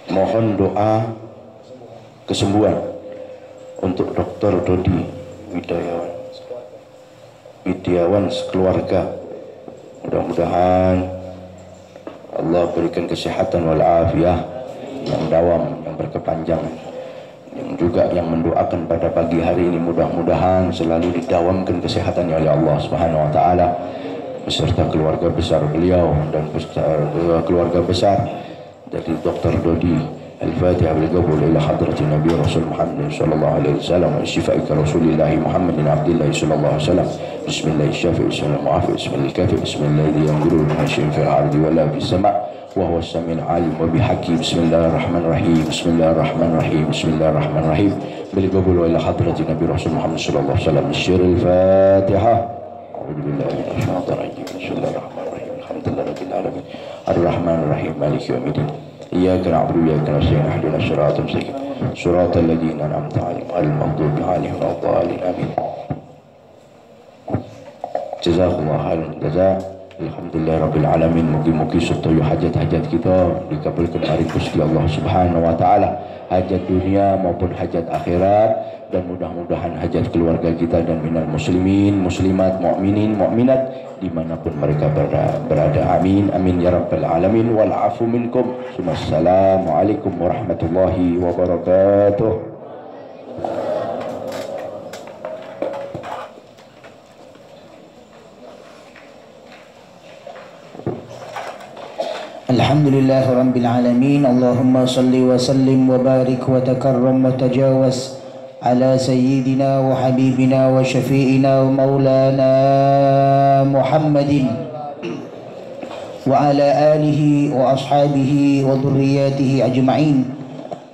Mohon doa kesembuhan untuk Dr. Dodi Widiawan sekeluarga. Mudah-mudahan Allah berikan kesehatan walafiat yang dawam, yang berkepanjangan. Yang juga yang mendoakan pada pagi hari ini, mudah-mudahan selalu didawamkan kesehatannya oleh Allah Subhanahu wa taala beserta keluarga besar beliau dan keluarga besar dari Dr. Dodi. Al-Fatihah bil-qabul ila hadrati Nabi Rasul Muhammad sallallahu alaihi wasallam wa syifa'ika Rasulillah Muhammadin Abdillah sallallahu alaihi wasallam. Bismillahirrahmanirrahim. Bismillahirrahmanirrahim. Bismillahirrahmanirrahim. Bismillahirrahmanirrahim. Fil ardi wa la fis sama' wa huwa as-sami'ul 'alim wa bihaqqi. Bismillahirrahmanirrahim. Bismillahirrahmanirrahim. Bismillahirrahmanirrahim. Bil-qabul ila hadrati Nabi Rasul Muhammad sallallahu alaihi wasallam. Syirul Fatihah. A'udzu billahi minasyaitonir rajim. Bismillahirrahmanirrahim. Alhamdulillahirabbil alamin. Ar-Rahmanir Rahim. Maliki yaumiddin. Iyyaka na'budu wa iyyaka nasta'in. Ihdinas siratal mustaqim. Shiratal ladzina an'amta 'alaihim ghairil maghdubi 'alaihim waladdallin. Amin. Jazakumullah khairan jazaa. Alhamdulillahirabbil alamin. Mugi-mugi sedaya hajat-hajat kita dikabulkan hari Gusti Allah Subhanahu wa taala, hajat dunia maupun hajat akhirat, dan mudah-mudahan hajat keluarga kita dan minal muslimin, muslimat, mukminin, mukminat dimanapun mereka berada. Amin amin ya rabbal alamin. Wal afu minkum. Assalamualaikum warahmatullahi wabarakatuh. Alhamdulillah rabbil alamin. Allahumma salli wa sallim wa barik wa takarram wa tajawaz ala sayyidina wa habibina wa syafi'ina wa maulana Muhammadin wa ala alihi wa ashabihi wa dhurriyyatihi ajma'in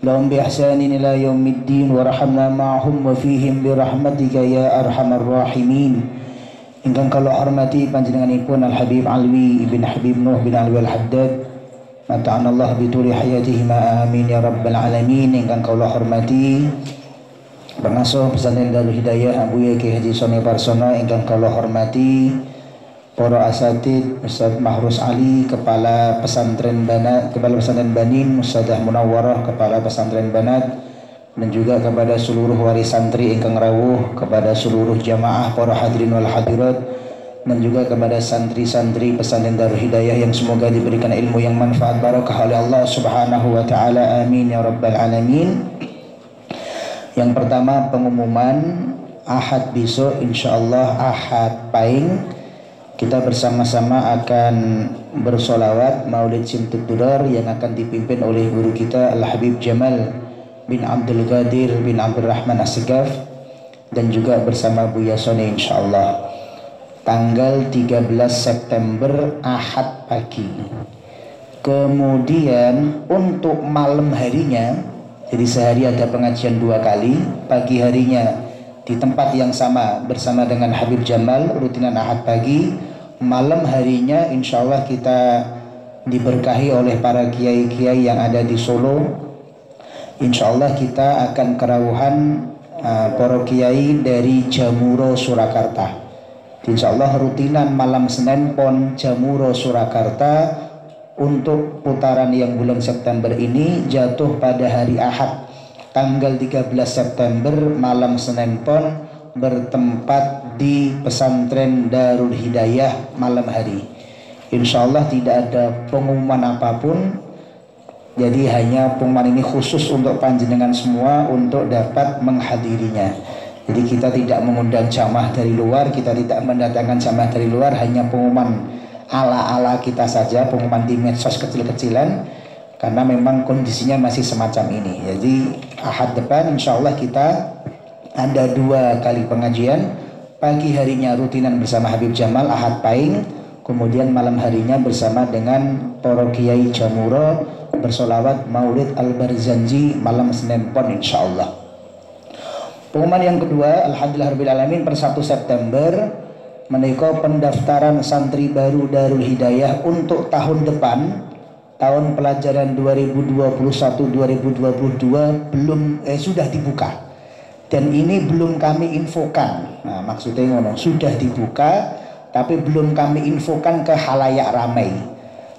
lahum bi ihsanin ila yaumiddin wa rahamna ma'hum wa fihim bi rahmatika ya arhamar rahimin. Ingkang kula hormati panjenenganipun Al Habib Alwi ibn Habib Nuh bin Alwi Al Haddad, mata'an Allah bituli hayatihi ma amin ya rabbal alamin. Ingkang kula hormati pengasuh pesantren Darul Hidayah Abuya Ki Haji Soni Parsono, ingkang kula hormati para asatid Ustaz Mahrus Ali kepala pesantren Banin, Ustazah Munawwarah kepala pesantren Banat, dan juga kepada seluruh waris santri ingkang rawuh, kepada seluruh jamaah para hadirin wal hadirat, dan juga kepada santri-santri pesantren Darul Hidayah yang semoga diberikan ilmu yang manfaat barakah oleh Allah Subhanahu wa taala. Amin ya rabbal alamin. Yang pertama, pengumuman Ahad besok insyaallah, Ahad Pahing, kita bersama-sama akan bersolawat Maulid Simtud Durar yang akan dipimpin oleh guru kita Al Habib Jamal bin Abdul Qadir bin Abdul Rahman As-Segaf, dan juga bersama Buya Soni insyaallah tanggal 13 September Ahad pagi. Kemudian untuk malam harinya, jadi sehari ada pengajian 2 kali, pagi harinya di tempat yang sama bersama dengan Habib Jamal rutinan Ahad pagi, malam harinya insyaallah kita diberkahi oleh para kiai-kiai yang ada di Solo. Insyaallah kita akan kerawuhan para kiai dari Jamuro Surakarta. Insyaallah rutinan malam Senin Pon Jamuro Surakarta untuk putaran yang bulan September ini jatuh pada hari Ahad tanggal 13 September malam Senin Pon, bertempat di pesantren Darul Hidayah malam hari. Insyaallah tidak ada pengumuman apapun. Jadi hanya pengumuman ini khusus untuk panjenengan semua untuk dapat menghadirinya. Jadi kita tidak mengundang jamaah dari luar, kita tidak mendatangkan jamaah dari luar, hanya pengumuman ala-ala kita saja, pengumuman di medsos kecil-kecilan, karena memang kondisinya masih semacam ini. Jadi Ahad depan insya Allah kita ada 2 kali pengajian, pagi harinya rutinan bersama Habib Jamal Ahad Pahing, kemudian malam harinya bersama dengan para kiai Jamuro bersolawat Maulid Al-Barzanji malam Senin Pon insyaallah. Pengumuman yang kedua, alhamdulillahirabbil per 1 September menika pendaftaran santri baru Darul Hidayah untuk tahun depan, tahun pelajaran 2021-2022 sudah dibuka. Dan ini belum kami infokan. Nah, maksudnya ngono, sudah dibuka tapi belum kami infokan ke halayak ramai.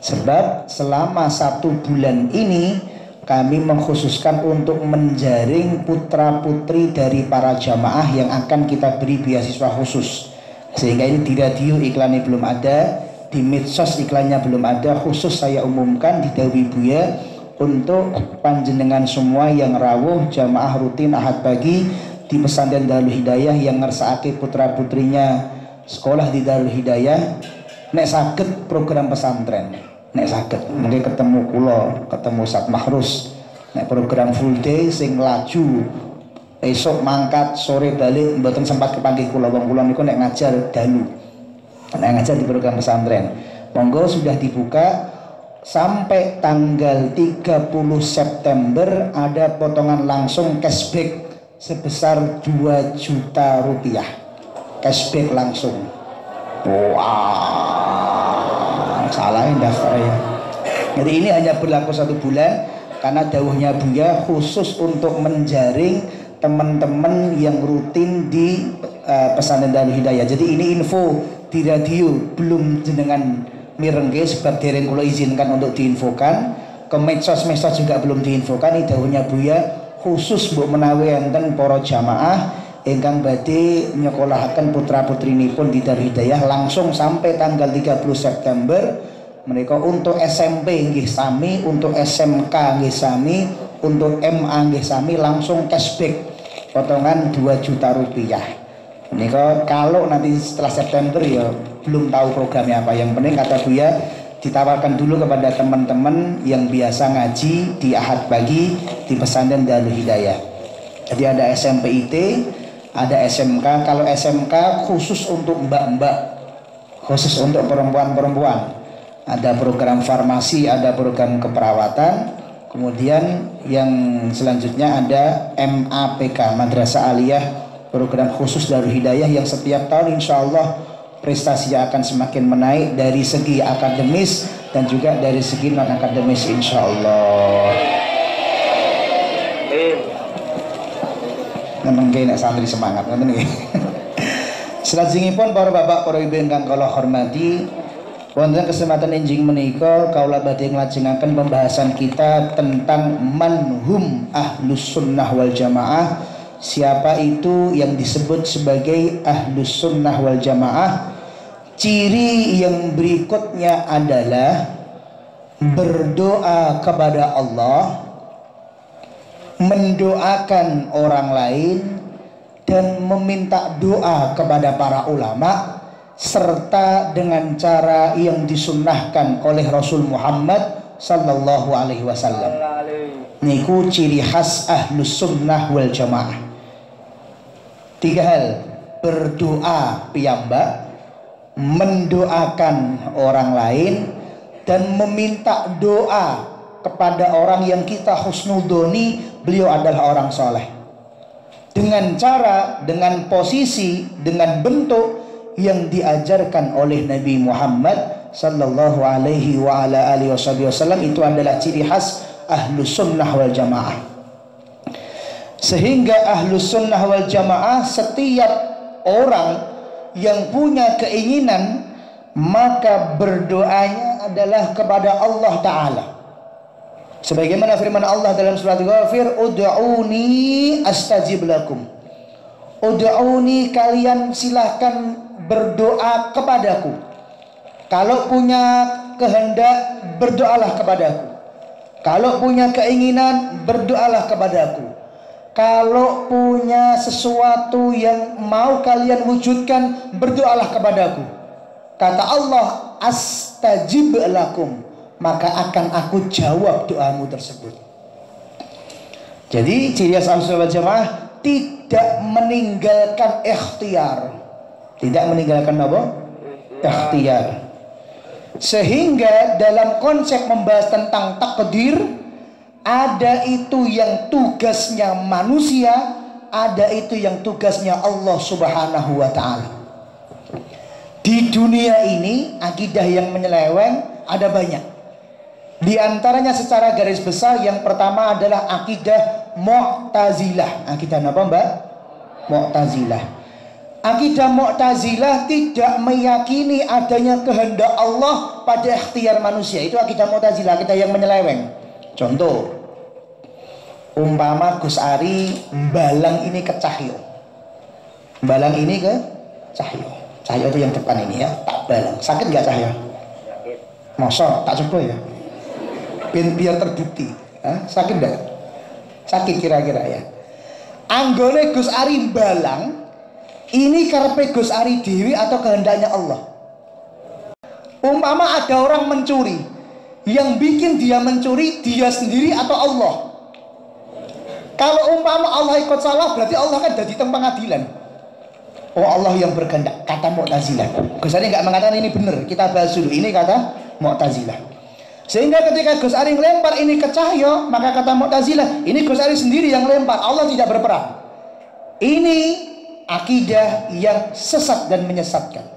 Sebab selama 1 bulan ini kami mengkhususkan untuk menjaring putra-putri dari para jamaah yang akan kita beri beasiswa khusus. Sehingga ini di radio iklannya belum ada, di medsos iklannya belum ada, khusus saya umumkan di Dawi Buya untuk panjenengan semua yang rawuh jamaah rutin ahad pagi di pesantren Darul Hidayah yang ngersakake putra-putrinya sekolah di Darul Hidayah, nek saged program pesantren, nek saged mungkin ketemu kula, ketemu Ustaz Mahrus, nek program full day sing laju esok mangkat sore balik mboten sempat kepanggih kula, wong kula niku nek ngajar dalu, nek ngajar di program pesantren. Monggo sudah dibuka sampai tanggal 30 September ada potongan langsung cashback sebesar 2 juta rupiah, cashback langsung. Wah, salah daftar ya. Jadi ini hanya berlaku 1 bulan karena dawuhnya Buya khusus untuk menjaring teman-teman yang rutin di pesantren Darul Hidayah. Jadi ini info di radio, belum jenengan mirengke sebab dereng kula izinkan untuk diinfokan. Ke medsos-medsos juga belum diinfokan. Ini dawuhnya Buya khusus mbok menawi enten para jamaah ingkang badhe nyekolahaken putra-putrinipun di Darul Hidayah langsung sampai tanggal 30 September. Mereka untuk SMP nggih sami, untuk SMK nggih sami, untuk MA nggih sami, langsung cashback potongan 2 juta rupiah. Ini kalau nanti setelah September ya belum tahu programnya apa. Yang penting kata Buya ditawarkan dulu kepada teman-teman yang biasa ngaji di ahad pagi di pesantren Darul Hidayah. Jadi ada SMPIT, ada SMK. Kalau SMK khusus untuk mbak-mbak, khusus untuk perempuan-perempuan. Ada program farmasi, ada program keperawatan. Kemudian yang selanjutnya ada MAPK, Madrasah Aliyah, program khusus Darul Hidayah yang setiap tahun insya Allah prestasinya akan semakin menaik dari segi akademis dan juga dari segi non akademis insya Allah. Memang kena santri semangat, nanti nih. Selajengipun para bapak, para ibu ingkang kula hormati, wonten kesempatan enjing menika kaula badhe nglajengaken pembahasan kita tentang manhum ahlus sunnah wal jamaah. Siapa itu yang disebut sebagai ahlus sunnah wal jamaah? Ciri yang berikutnya adalah berdoa kepada Allah, mendoakan orang lain, dan meminta doa kepada para ulama, serta dengan cara yang disunnahkan oleh Rasul Muhammad sallallahu alaihi wasallam. Niku ciri khas ahlus sunnah wal jamaah. 3 hal: berdoa piyambak, mendoakan orang lain, dan meminta doa kepada orang yang kita husnudoni beliau adalah orang soleh, dengan cara, dengan posisi, dengan bentuk yang diajarkan oleh Nabi Muhammad sallallahu alaihi wa ala alihi wasallam. Itu adalah ciri khas ahlus sunnah wal jamaah. Sehingga ahlus sunnah wal jamaah, setiap orang yang punya keinginan maka berdoanya adalah kepada Allah Ta'ala. Sebagaimana firman Allah dalam surat Ghafir, ud'uni astajib lakum. Ud'uni, kalian silahkan berdoa kepadaku. Kalau punya kehendak, berdoalah kepadaku. Kalau punya keinginan, berdoalah kepadaku. Kalau punya sesuatu yang mau kalian wujudkan, berdoalah kepadaku. Kata Allah, astajib lakum, maka akan aku jawab doamu tersebut. Jadi ciri khas Ahlussunnah wal Jamaah tidak meninggalkan ikhtiar. Tidak meninggalkan apa? Ikhtiar. Sehingga dalam konsep membahas tentang takdir, ada itu yang tugasnya manusia, ada itu yang tugasnya Allah Subhanahu wa Ta'ala. Di dunia ini akidah yang menyeleweng ada banyak. Di antaranya secara garis besar yang pertama adalah akidah Mu'tazilah. Akidah apa, Mbak? Mu'tazilah. Akidah Mu'tazilah tidak meyakini adanya kehendak Allah pada ikhtiar manusia. Itu akidah Mu'tazilah, akidah yang menyeleweng. Contoh, Umpama Gus Ari mbalang ini ke Cahyo, mbalang ini ke Cahyo, Cahyo itu yang depan ini ya, tak balang, sakit nggak Cahyo? Masa tak coba ya, biar terbukti. Sakit nggak? Sakit kira-kira ya. Anggone Gus Ari mbalang ini karepe Gus Ari dewi atau kehendaknya Allah? Umpama ada orang mencuri, yang bikin dia mencuri dia sendiri atau Allah? Kalau umpama Allah ikut salah, berarti Allah kan jadi teng pengadilan. Oh, Allah yang berkehendak, kata Mu'tazilah. Gus Ari nggak mengatakan ini benar, kita bahas dulu. Ini kata Mu'tazilah. Sehingga ketika Gus Ari lempar ini ke Cahyo, maka kata Mu'tazilah, ini Gus Ari sendiri yang lempar, Allah tidak berperan. Ini akidah yang sesat dan menyesatkan,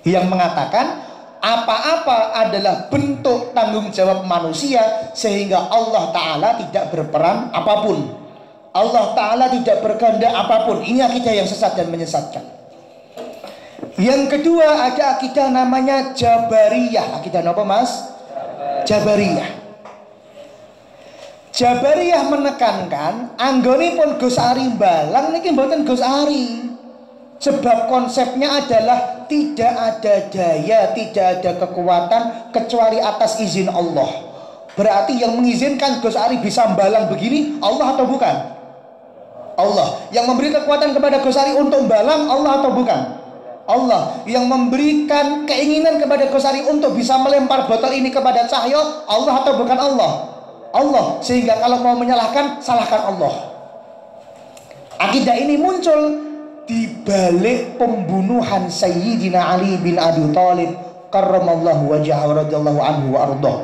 yang mengatakan apa-apa adalah bentuk tanggung jawab manusia, sehingga Allah Ta'ala tidak berperan apapun, Allah Ta'ala tidak berkehendak apapun. Ini akidah yang sesat dan menyesatkan. Yang kedua, ada akidah namanya Jabariyah. Akidah apa mas? Jabariyah. Jabariyah menekankan anggonipun Gus Ari mbalang niki mboten Gus Ari. Sebab konsepnya adalah tidak ada daya, tidak ada kekuatan kecuali atas izin Allah. Berarti yang mengizinkan Gus Ari bisa mbalang begini Allah atau bukan? Allah. Yang memberi kekuatan kepada Gus Ari untuk mbalang Allah atau bukan? Allah. Yang memberikan keinginan kepada Gus Ari untuk bisa melempar botol ini kepada Cahyo Allah atau bukan Allah? Allah. Sehingga kalau mau menyalahkan, salahkan Allah. Akidah ini muncul di balik pembunuhan Sayyidina Ali bin Abi Thalib karramallahu wajhahu radhiyallahu anhu wa ardhah.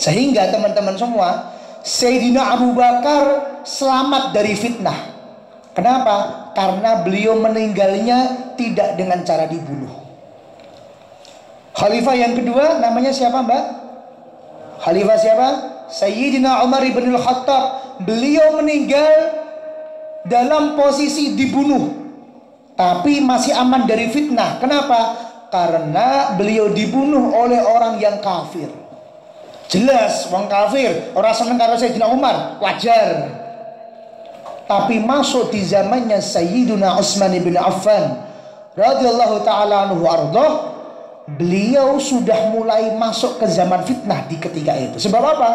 Sehingga teman-teman semua, Sayyidina Abu Bakar selamat dari fitnah. Kenapa? Karena beliau meninggalnya tidak dengan cara dibunuh. Khalifah yang kedua namanya siapa, Mbak? Khalifah siapa? Sayyidina Umar bin Al-Khattab. Beliau meninggal dalam posisi dibunuh, tapi masih aman dari fitnah. Kenapa? Karena beliau dibunuh oleh orang yang kafir. Jelas orang kafir, orang seneng karo Sayyidina Umar, wajar. Tapi masuk di zamannya Sayyidina Utsman bin Affan radhiyallahu taala anhu ardhah, beliau sudah mulai masuk ke zaman fitnah di ketika itu. Sebab apa?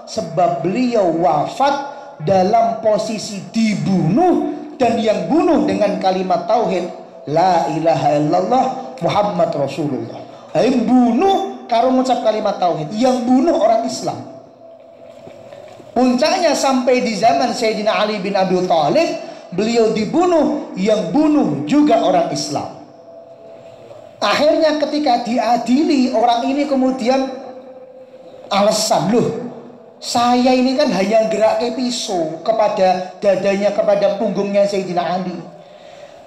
Sebab beliau wafat dalam posisi dibunuh, dan yang bunuh dengan kalimat tauhid la ilaha illallah Muhammad Rasulullah. Yang bunuh karo mengucap kalimat tauhid, yang bunuh orang Islam. Puncaknya sampai di zaman Sayyidina Ali bin Abi Thalib, beliau dibunuh, yang bunuh juga orang Islam. Akhirnya ketika diadili, orang ini kemudian alasan, loh saya ini kan hanya gerak ke pisau kepada dadanya, kepada punggungnya Sayyidina Ali.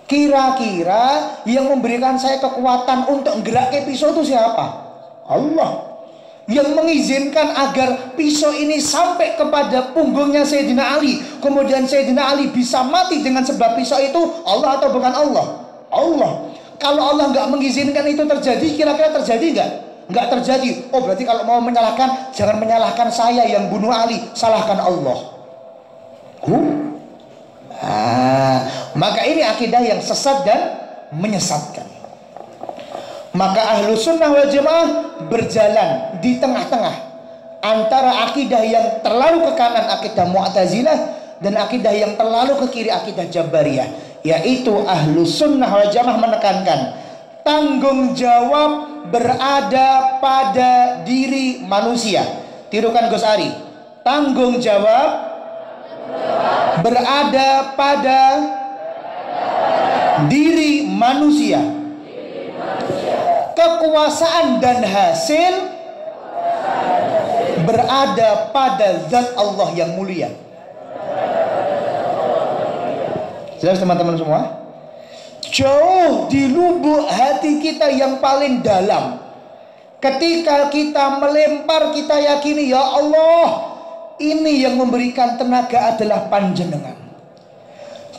Kira-kira yang memberikan saya kekuatan untuk gerak ke pisau itu siapa? Allah. Yang mengizinkan agar pisau ini sampai kepada punggungnya Sayyidina Ali, kemudian Sayyidina Ali bisa mati dengan sebab pisau itu, Allah atau bukan Allah? Allah. Kalau Allah nggak mengizinkan itu terjadi, kira-kira terjadi nggak? Nggak terjadi. Oh, berarti kalau mau menyalahkan, jangan menyalahkan saya yang bunuh Ali, salahkan Allah. Maka ini akidah yang sesat dan menyesatkan. Maka ahlu sunnah wal jamaah berjalan di tengah-tengah antara akidah yang terlalu ke kanan, akidah Mu'tazilah, dan akidah yang terlalu ke kiri, akidah Jabariyah. Yaitu ahlu sunnah wal jamaah menekankan tanggung jawab berada pada diri manusia. Tirukan Gus Ari. Tanggung jawab berada pada diri manusia. Kekuasaan dan hasil berada pada zat Allah yang mulia. Jelas teman-teman semua? Jauh di lubuk hati kita yang paling dalam, ketika kita melempar, kita yakini ya Allah, ini yang memberikan tenaga adalah panjenengan.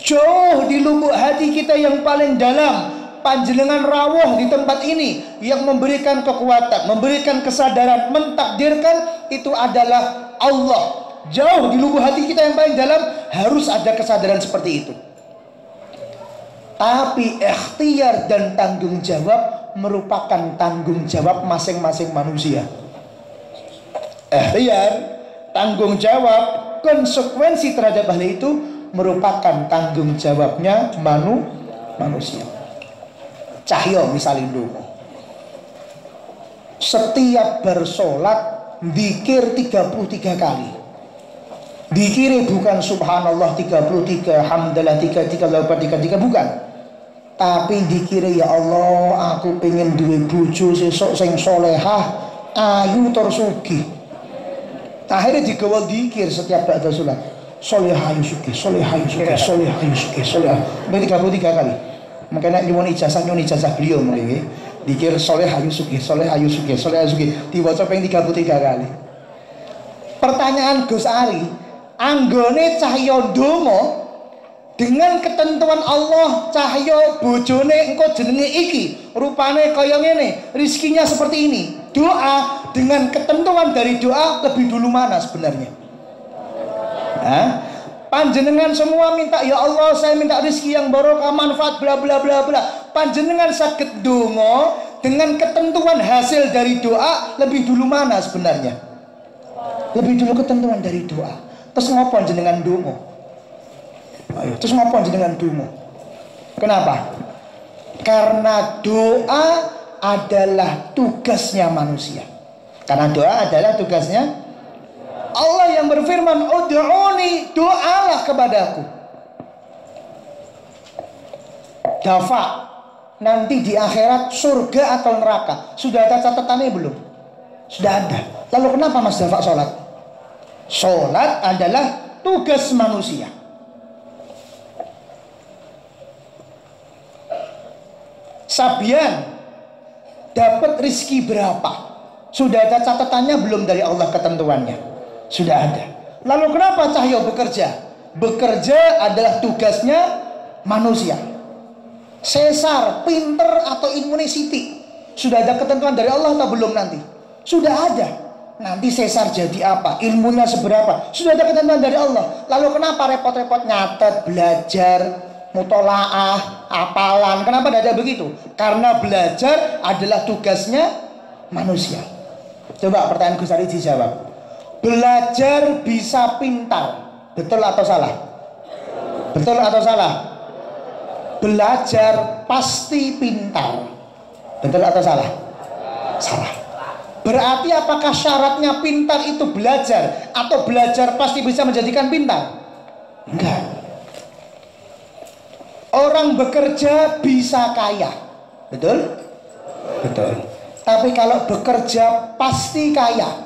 Jauh di lubuk hati kita yang paling dalam, panjenengan rawuh di tempat ini, yang memberikan kekuatan, memberikan kesadaran, mentakdirkan itu adalah Allah. jauh di lubuk hati kita yang paling dalam harus ada kesadaran seperti itu. Tapi ikhtiar dan tanggung jawab merupakan tanggung jawab masing-masing manusia. Ikhtiar, tanggung jawab, konsekuensi terhadap hal itu merupakan tanggung jawabnya manusia. Cahyo misalnya dulu, setiap bersolat dzikir 33 kali. Dzikir bukan subhanallah 33, hamdalah 33, bukan. Tapi dzikir ya Allah, aku pengen duwe bojo sesuk sing solehah, ayu tur sugih. Akhirnya digawa dzikir setiap ba'da salat. Solehah ayu sugih, solehah ayu sugih, solehah ayu sugih, solehah. 33 kali. Makanya nyuwun ijazah beliau mulai. Dzikir solehah ayu sugih, solehah ayu sugih, solehah ayu sugih. Diwaca ping 33 kali. Pertanyaan Gus Ari, anggone cahya ndonga dengan ketentuan Allah, cahyo bojone engko jenenge iki, rupane kaya ngene, rizkinya seperti ini. Doa dengan ketentuan dari doa lebih dulu mana sebenarnya? Panjenengan semua minta ya Allah, saya minta rizki yang barokah, manfaat bla bla bla bla. Panjenengan saged donga dengan ketentuan hasil dari doa lebih dulu mana sebenarnya? Lebih dulu ketentuan dari doa. Terus ngopo jenengan donga? Ayo, terus ngapa dengan dungo? Kenapa? Karena doa adalah tugasnya manusia. Karena doa adalah tugasnya Allah yang berfirman, ud'uni, doalah kepadaku. Dafa, nanti di akhirat surga atau neraka, sudah ada catatannya belum? Sudah ada. Lalu kenapa Mas Dafa sholat? Sholat adalah tugas manusia. Sabian dapat rizki berapa? Sudah ada catatannya belum dari Allah ketentuannya? Sudah ada. Lalu kenapa Cahyo bekerja? Bekerja adalah tugasnya manusia. Sesar, pinter atau immunicity, sudah ada ketentuan dari Allah atau belum nanti? Sudah ada. Nanti sesar jadi apa? Ilmunya seberapa? Sudah ada ketentuan dari Allah. Lalu kenapa repot-repot nyatet, belajar, mutolaah, hafalan? Kenapa tidak ada begitu? Karena belajar adalah tugasnya manusia. Coba pertanyaan Gus Ari dijawab. Belajar bisa pintar, betul atau salah? Betul atau salah? Belajar pasti pintar, betul atau salah? Salah. Berarti apakah syaratnya pintar itu belajar, atau belajar pasti bisa menjadikan pintar? Enggak. Orang bekerja bisa kaya, betul? Betul. Tapi kalau bekerja pasti kaya,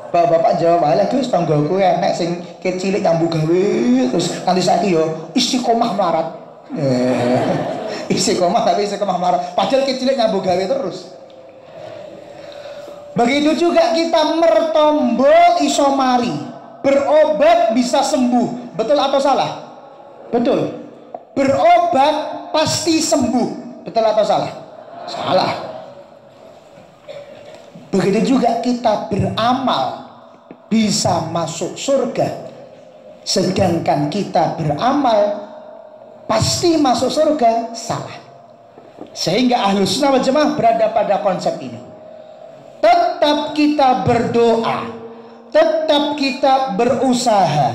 bapak-bapak jawab aja, Gus, tanggoku enek sing kecilik nyambung gawe, terus nanti saiki yo istiqomah melarat. Istiqomah tapi istiqomah melarat, padahal kecilik nyambung gawe terus. Begitu juga kita mertombol isomari, berobat bisa sembuh, betul atau salah? Betul. Berobat pasti sembuh, betul atau salah? Salah. Begitu juga kita beramal bisa masuk surga, sedangkan kita beramal pasti masuk surga, salah. Sehingga Ahlus Sunnah wal Jamaah berada pada konsep ini. Tetap kita berdoa, tetap kita berusaha,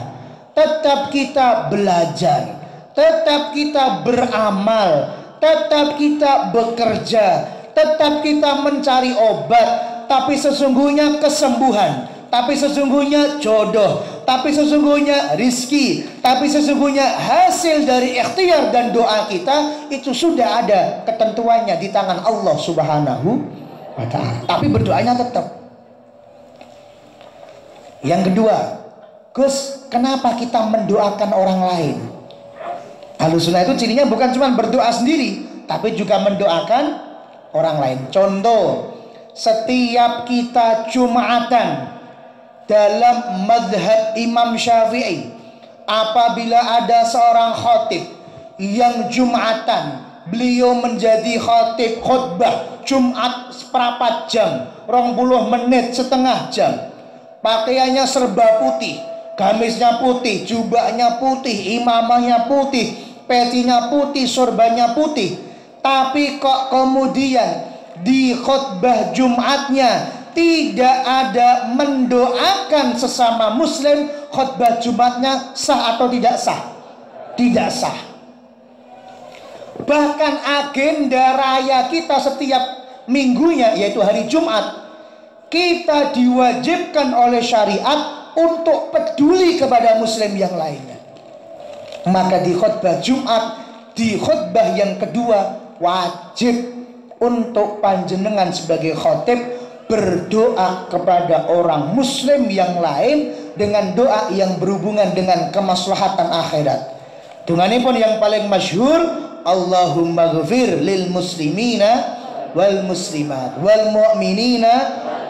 tetap kita belajar, tetap kita beramal, tetap kita bekerja, tetap kita mencari obat, tapi sesungguhnya kesembuhan, tapi sesungguhnya jodoh, tapi sesungguhnya rizki, tapi sesungguhnya hasil dari ikhtiar dan doa kita itu sudah ada ketentuannya di tangan Allah Subhanahu wa ta'ala. Tapi berdoanya tetap. Yang kedua, Gus, kenapa kita mendoakan orang lain? Ahlus Sunnah itu cirinya bukan cuma berdoa sendiri, tapi juga mendoakan orang lain. Contoh, setiap kita Jumatan dalam madhab Imam Syafi'i, apabila ada seorang khatib yang Jumatan, beliau menjadi khatib khutbah Jumat seperempat jam, 20 menit, setengah jam, pakaiannya serba putih, gamisnya putih, jubahnya putih, imamahnya putih, pecinya putih, sorbannya putih. Tapi kok kemudian di khutbah Jumatnya tidak ada mendoakan sesama muslim, khutbah Jumatnya sah atau tidak sah? Tidak sah. Bahkan agenda raya kita setiap minggunya, yaitu hari Jumat, kita diwajibkan oleh syariat untuk peduli kepada muslim yang lainnya. Maka di khutbah Jumat, di khutbah yang kedua, wajib untuk panjenengan sebagai khotib berdoa kepada orang muslim yang lain dengan doa yang berhubungan dengan kemaslahatan akhirat. Dunganipun yang paling masyhur, Allahumma ghfir lil muslimina wal muslimat wal mu'minina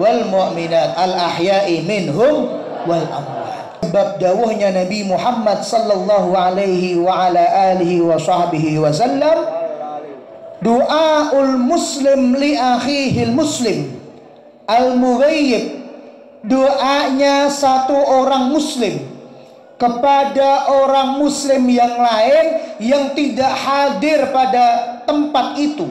wal mu'minat al ahya'i minhum wal amwat. Sebab dawuhnya Nabi Muhammad sallallahu alaihi wa ala alihi wa sahbihi wasallam, doaul muslim li akhihil muslim al-mughayyib, doanya satu orang muslim kepada orang muslim yang lain yang tidak hadir pada tempat itu.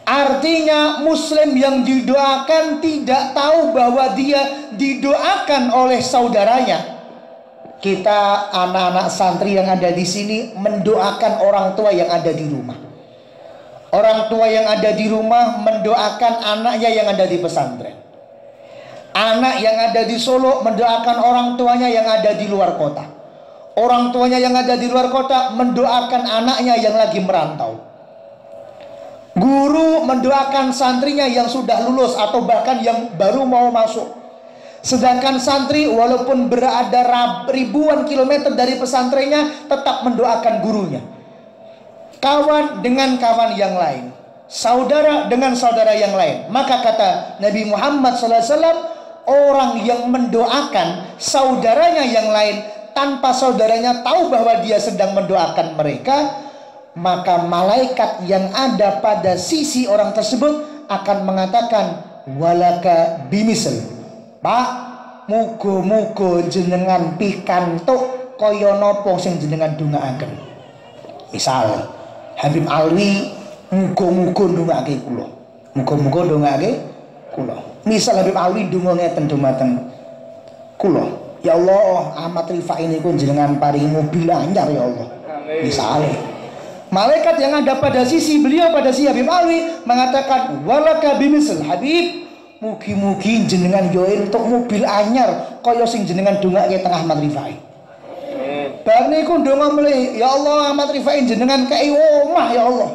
Artinya muslim yang didoakan tidak tahu bahwa dia didoakan oleh saudaranya. Kita anak-anak santri yang ada di sini mendoakan orang tua yang ada di rumah. Orang tua yang ada di rumah mendoakan anaknya yang ada di pesantren. Anak yang ada di Solo mendoakan orang tuanya yang ada di luar kota. Orang tuanya yang ada di luar kota mendoakan anaknya yang lagi merantau. Guru mendoakan santrinya yang sudah lulus atau bahkan yang baru mau masuk. Sedangkan santri walaupun berada ribuan kilometer dari pesantrennya tetap mendoakan gurunya. Kawan dengan kawan yang lain, saudara dengan saudara yang lain. Maka kata Nabi Muhammad SAW, orang yang mendoakan saudaranya yang lain tanpa saudaranya tahu bahwa dia sedang mendoakan mereka, maka malaikat yang ada pada sisi orang tersebut akan mengatakan, walaka bimisl, Pak, mugo-mugo jenengan pikantuk kaya napa sing jenengan dongaaken. Misal Habib Alwi muga-muga ndongake kula. Muga-muga ndongake kula. Misal Habib Alwi ndonga ngeten dumateng kula. Ya Allah, Ahmad Rifai niku jenengan paringi mobil anyar ya Allah. Misale. Malaikat yang ada pada sisi beliau, pada si Habib Alwi mengatakan, walaka bimisl Habib, mugi-mugi jenengan yo entuk mobil anyar kaya sing jenengan dongake teng Ahmad Rifai. Bar niku ndonga mleh, ya Allah Ahmad Rifai jenengan kei omah ya Allah.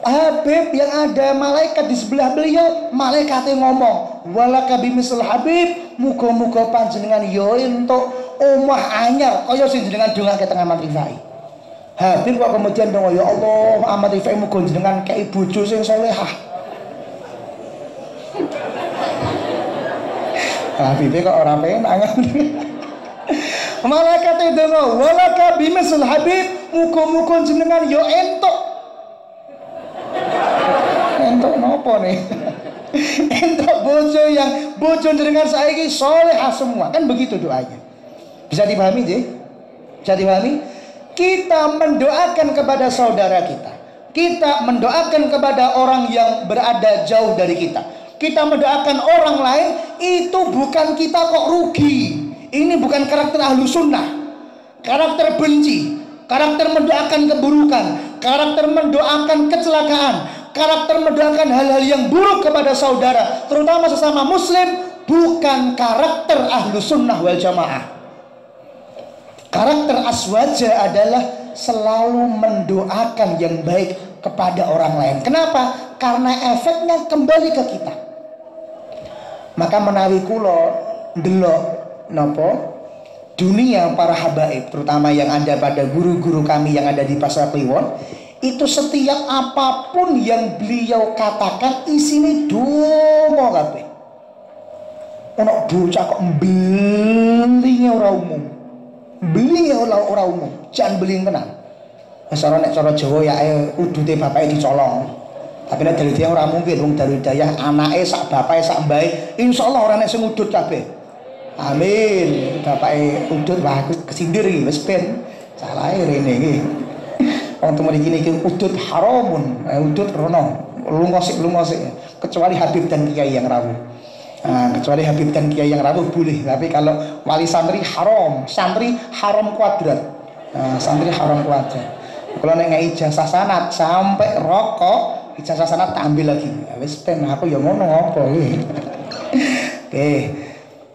Habib yang ada malaikat di sebelah beliau, malaikatnya ngomong, walaka bimisl Habib, muga-muga panjenengan yo entuk omah anyar kaya sing jenengan dongake teng Ahmad Rifai. Habib kok kemudian ndonga, ya Allah Ahmad Rifai muga jenengan kei bojo sing salehah. Habib kok ora penak. Malaikat itu ngomong, walaka bimisl Habib, muga-muga jenengan yo entuk. Entuk nopo nih? Entuk bojo yang bojo jenengan saiki salehah semua. Kan begitu doanya. Bisa dipahami, Ji? Bisa dipahami? Kita mendoakan kepada saudara kita. Kita mendoakan kepada orang yang berada jauh dari kita. Kita mendoakan orang lain, itu bukan kita kok rugi. Ini bukan karakter ahlu sunnah. Karakter benci, karakter mendoakan keburukan, karakter mendoakan kecelakaan, karakter mendoakan hal-hal yang buruk kepada saudara, terutama sesama muslim, bukan karakter ahlu sunnah wal jamaah. Karakter aswaja adalah selalu mendoakan yang baik kepada orang lain. Kenapa? Karena efeknya kembali ke kita. Maka menawi kula ndelok napa dunia para habaib, terutama yang ada pada guru-guru kami yang ada di Pasar Kliwon, itu setiap apapun yang beliau katakan isine donga kabeh. Ono bocah kok belinge ora umum. Belinge ora umum, jan beling tenan. Wis ora nek cara Jawa ya udute bapake dicolong. Tapi nek Darul Hidayah ora mungkin, wong Darul Hidayah anake sak bapake sak mbae, insyaallah ora nek sing udut kabeh. Amin. Bapake udut wah aku kesindir iki wis ben. Salahe rene iki. Wong temen iki niki udut haramun, udut rono, lungosik kecuali Habib dan Kiai yang rawuh. Nah, kecuali Habib dan Kiai yang rawuh boleh, tapi kalau wali santri haram, santri haram kuadrat. Nah, santri haram kuadrat. Kalau nek ngei ijazah sanad sampai rokok, ijazah sanad tak ambil lagi. Wis ben aku ya ngono apa iki. Oke.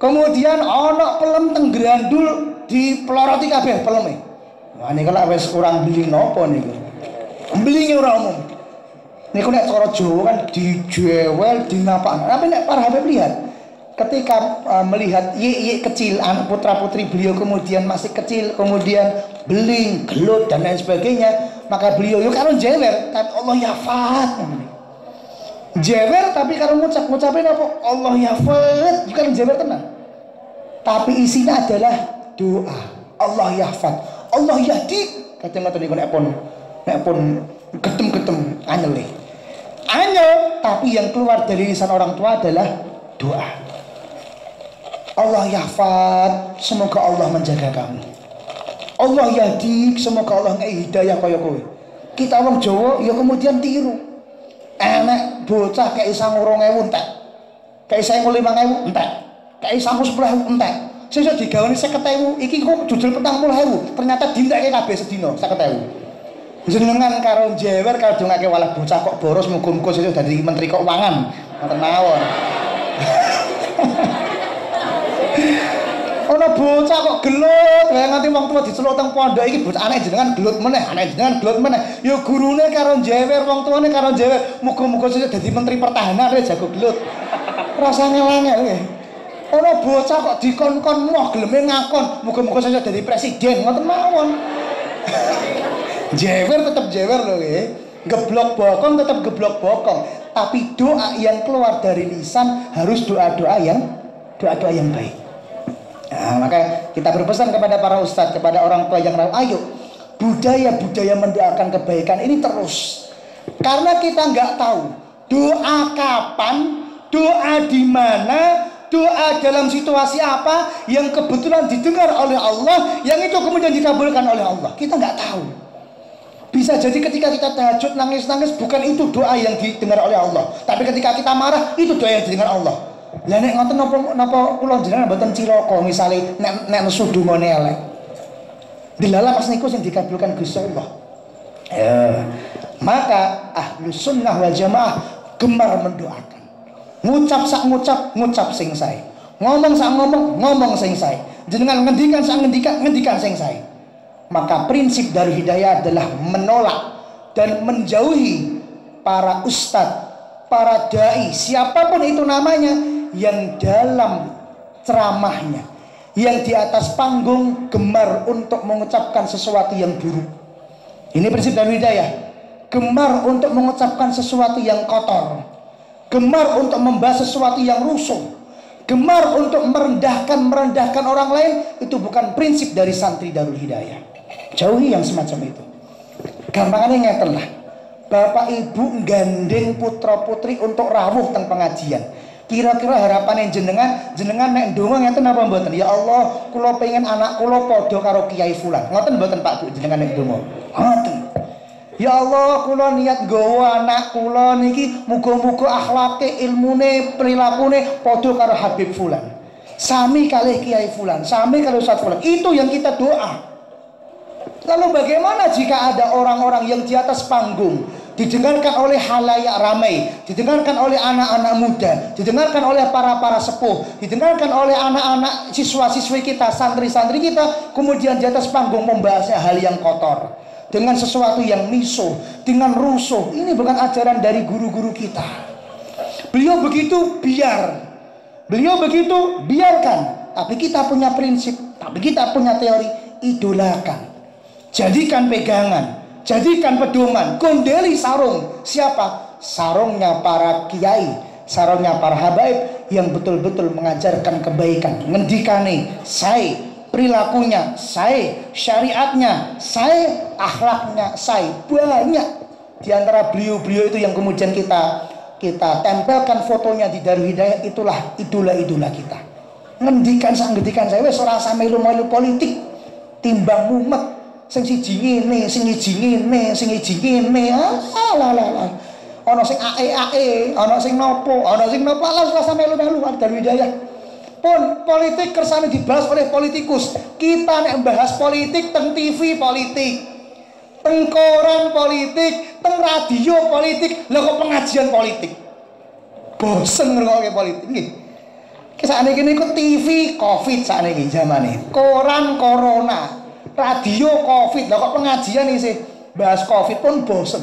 Kemudian ana pelem teng grandul dipeloroti kabeh peleme. Wah niku lek wis kurang beli napa niku. Belinge ora umum. Niku nek cara Jawa kan dijewel, dinapakno. Tapi nek para Habib lihat ketika melihat yik kecil, anak putra-putri beliau kemudian masih kecil, kemudian beling, gelut dan lain sebagainya, maka beliau yuk karo jewer, kata Allah yafat. Jewer tapi kalau ngucapin apa? Allah yafat, bukan jewer tenang. Tapi isinya adalah doa. Allah yafat, Allah yahdi. Kata niku nek pun ketem anyel. Anyel, tapi yang keluar dari lisan orang tua adalah doa. Allah yahfad, semoga Allah menjaga kamu. Allah yahdi, semoga Allah ngai hidayah kaya kowe. Kita wong Jawa ya kemudian tiru. Enek bocah kei 9.000 entek. Kei 5.000 entek. Kei 10.000 entek. Sesuk digawani 50.000, iki kok jujul 40.000. Ternyata dintekke kabeh sedina 50.000. Jenengan karo jewer karo dongake walah bocah kok boros muga-muga sesuk dadi menteri keuangan. Ngoten mawon. Ana bocah kok gelut, wae nganti wong tuwa diceluk teng pondok iki bocah anak jenengan gelut meneh, anak jenengan gelut meneh. Ya gurune karo jewer, wong tuane karo jewer, muga-muga sesuk dadi menteri pertahanan wis jago gelut. Rasane angel nggih. Ana bocah kok dikon-kon moh geleme ngakon, muga-muga sesuk dadi presiden, ngoten mawon. Jewer tetap jewer loh ya. Geblok bokong tetap geblok bokong. Tapi doa yang keluar dari lisan harus doa-doa yang baik. Nah, maka kita berpesan kepada para ustadz, kepada orang tua yang rawuh, ayo budaya mendoakan kebaikan ini terus. Karena kita nggak tahu doa kapan, doa di mana, doa dalam situasi apa yang kebetulan didengar oleh Allah, yang itu kemudian dikabulkan oleh Allah. Kita nggak tahu. Bisa jadi ketika kita tahajud nangis-nangis bukan itu doa yang didengar oleh Allah, tapi ketika kita marah itu doa yang didengar Allah. Lah nek ngoten napa kula jenengan mboten cilaka misale nek nesu dungane elek. Dilala pas niku sing dikabulkan Gusti Allah. Maka Ahlus Sunnah wal Jamaah gemar mendoakan. Ngucap sak ngucap sing sae. Ngomong sak ngomong sing sae. Jenengan ngendikan sak ngendikan sing sae. Maka prinsip dari hidayah adalah menolak dan menjauhi para ustadz, para dai, siapapun itu namanya, yang dalam ceramahnya, yang di atas panggung gemar untuk mengucapkan sesuatu yang buruk. Ini prinsip dari hidayah. Gemar untuk mengucapkan sesuatu yang kotor, gemar untuk membahas sesuatu yang rusuh, gemar untuk merendahkan orang lain. Itu bukan prinsip dari santri Darul Hidayah. Jauhi yang semacam itu. Gampangannya ngeten lah. Bapak ibu gandeng putra putri untuk rawuh teng pengajian. Kira-kira harapan jenengan nek ndonga ngeten apa mboten? Ya Allah, kula pengen anak kula padha karo Kiai Fulan. Ngoten mboten Pak Bu jenengan nek ndonga? Ngoten. Ya Allah, kula niat nggawa anak kula niki muga-muga akhlake, ilmune, prilakune padha karo Habib Fulan. Sami kalih Kiai Fulan, sami kalih Ustaz Fulan. Itu yang kita doa. Lalu bagaimana jika ada orang-orang yang di atas panggung didengarkan oleh halayak ramai, didengarkan oleh anak-anak muda, didengarkan oleh para sepuh, didengarkan oleh anak-anak siswa-siswi kita, santri-santri kita, kemudian di atas panggung membahasnya hal yang kotor dengan sesuatu yang misuh, dengan rusuh. Ini bukan ajaran dari guru-guru kita. Beliau begitu biarkan. Tapi kita punya prinsip, tapi kita punya teori, idolakan. Jadikan pegangan, jadikan pedoman, gondeli sarung. Siapa? Sarungnya para kiai, sarungnya para habaib yang betul-betul mengajarkan kebaikan. Ngendikane sae, perilakunya sae, syariatnya sae, akhlaknya sae. Banyak. Di antara beliau-beliau itu yang kemudian kita tempelkan fotonya di Darul Hidayah, itulah idola-idola kita. Ngendikan saya wis ora usah melu-melu politik, timbang mumet sing siji ngene, sing siji ngene, sing siji ngene. Alah. Ana sing ae, ana sing nopo, lah ora usah melu-melu Darul Hidayah. Pun politik kersane dibahas oleh politikus. Kita nek bahas politik teng TV politik, teng koran politik, teng radio politik, lha kok pengajian politik. Bosen ngrungokke politik nggih. Ki sakniki niku TV Covid sakniki zamane. Koran corona, radio Covid, lha kok pengajian isih bahas Covid pun bosen.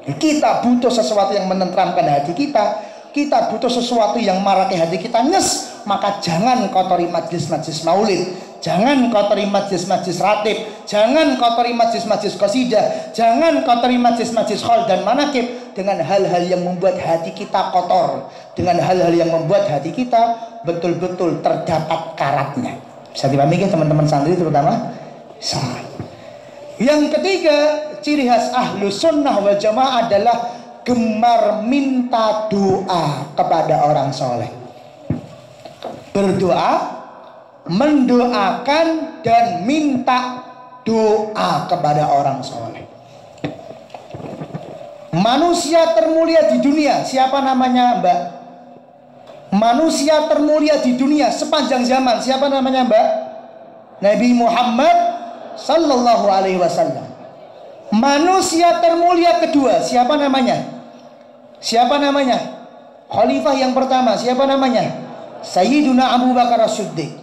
Kita butuh sesuatu yang menenteramkan hati kita. Kita butuh sesuatu yang marake hati kita nyes. Maka jangan kotori majlis-majlis maulid, jangan kotori majlis-majlis ratib, jangan kotori majlis-majlis qasidah, jangan kotori majlis-majlis khol dan manakib dengan hal-hal yang membuat hati kita kotor, dengan hal-hal yang membuat hati kita betul-betul terdapat karatnya. Bisa dipahami kan teman-teman santri terutama? Salah. Yang ketiga, ciri khas Ahlus Sunnah wal Jamaah adalah gemar minta doa kepada orang soleh. Berdoa, mendoakan dan minta doa kepada orang soleh. Manusia termulia di dunia, siapa namanya Mbak? Manusia termulia di dunia sepanjang zaman, siapa namanya Mbak? Nabi Muhammad Sallallahu Alaihi Wasallam. Manusia termulia kedua, siapa namanya? Siapa namanya? Khalifah yang pertama, siapa namanya? Sayyiduna Abu Bakar As-Siddiq.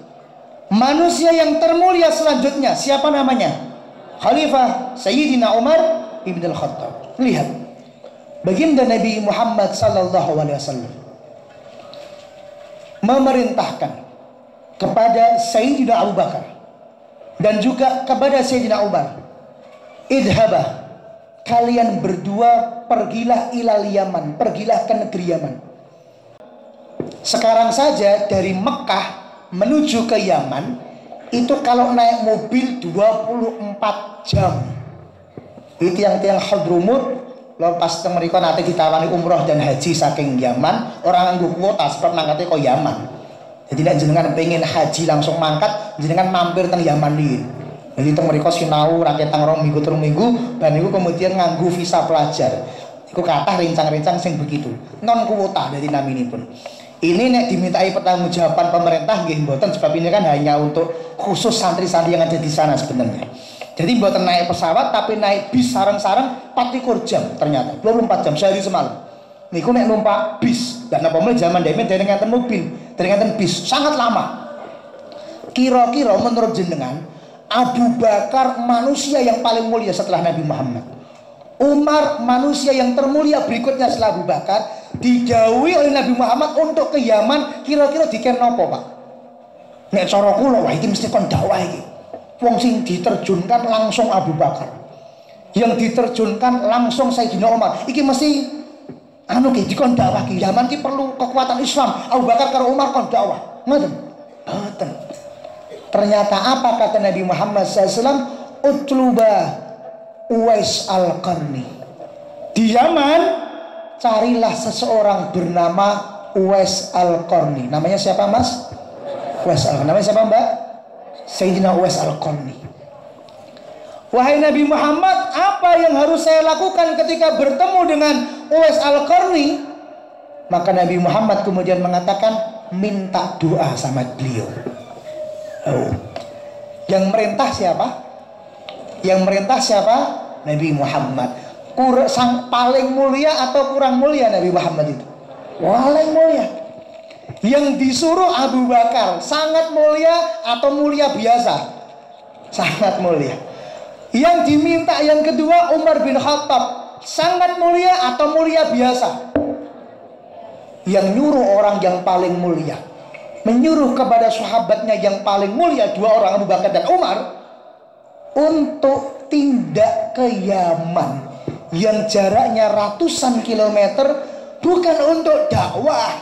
Manusia yang termulia selanjutnya siapa namanya? Khalifah Sayyidina Umar Ibn Al-Khattab. Lihat, baginda Nabi Muhammad Sallallahu Alaihi Wasallam memerintahkan kepada Sayyidina Abu Bakar dan juga kepada Sayyidina Umar, idhabah, kalian berdua pergilah ilal Yaman, pergilah ke negeri Yaman. Sekarang saja dari Mekah menuju ke Yaman itu kalau naik mobil 24 jam. Itu tiang-tiang Hadramut lho pas teng mriku nate ditawani umroh dan haji saking Yaman, orang nganggo kuota sebab mangkate kok Yaman. Jadi nek jenengan pengen haji langsung mangkat, jenengan mampir teng Yaman iki. Jadi teng mriku sinau ra ketang 2 minggu 3 minggu, dan niku kemudian nganggo visa pelajar. Iku kathah rincang-rincang sing begitu. Non kuota dari naminipun. Ini nek dimintai pertanggungjawaban pemerintah nggih mboten, sebab ini kan hanya untuk khusus santri-santri yang ada di sana sebenarnya. Jadi mboten naik pesawat tapi naik bis sareng-sareng 24 jam ternyata. 24 jam sehari semalam. Niku nek numpak bis, dan apa meneh zaman dhewe dereng enten mobil, dereng enten bis, sangat lama. Kira-kira menurut jenengan Abu Bakar manusia yang paling mulia setelah Nabi Muhammad. Umar manusia yang termulia berikutnya setelah Abu Bakar, didhawuhi oleh Nabi Muhammad untuk ke Yaman, kira-kira diken napa, Pak? Nek cara kula wah iki mesti kon dakwah iki. Wong sing diterjunkan langsung Abu Bakar. Yang diterjunkan langsung Sayyidina Umar. Iki mesti anu ki dikon dakwah ki. Yaman ki perlu kekuatan Islam. Abu Bakar karo Umar kon dakwah. Ngoten. Ngoten. Ternyata apa kata Nabi Muhammad SAW? Utluba Uwais Al-Qarni. Di Yaman carilah seseorang bernama Uwais Al-Qarni. Namanya siapa Mas? Uwais Al-Qarni. Namanya siapa Mbak? Sayyidina Uwais Al-Qarni. Wahai Nabi Muhammad, apa yang harus saya lakukan ketika bertemu dengan Uwais Al-Qarni? Maka Nabi Muhammad kemudian mengatakan, minta doa sama beliau. Oh. Yang merintah siapa? Yang merintah siapa? Nabi Muhammad. Sang paling mulia atau kurang mulia Nabi Muhammad itu? Paling mulia. Yang disuruh Abu Bakar sangat mulia atau mulia biasa? Sangat mulia. Yang diminta yang kedua Umar bin Khattab, sangat mulia atau mulia biasa? Yang nyuruh orang yang paling mulia, menyuruh kepada sahabatnya yang paling mulia, 2 orang Abu Bakar dan Umar, untuk tindak ke Yaman yang jaraknya ratusan kilometer, bukan untuk dakwah,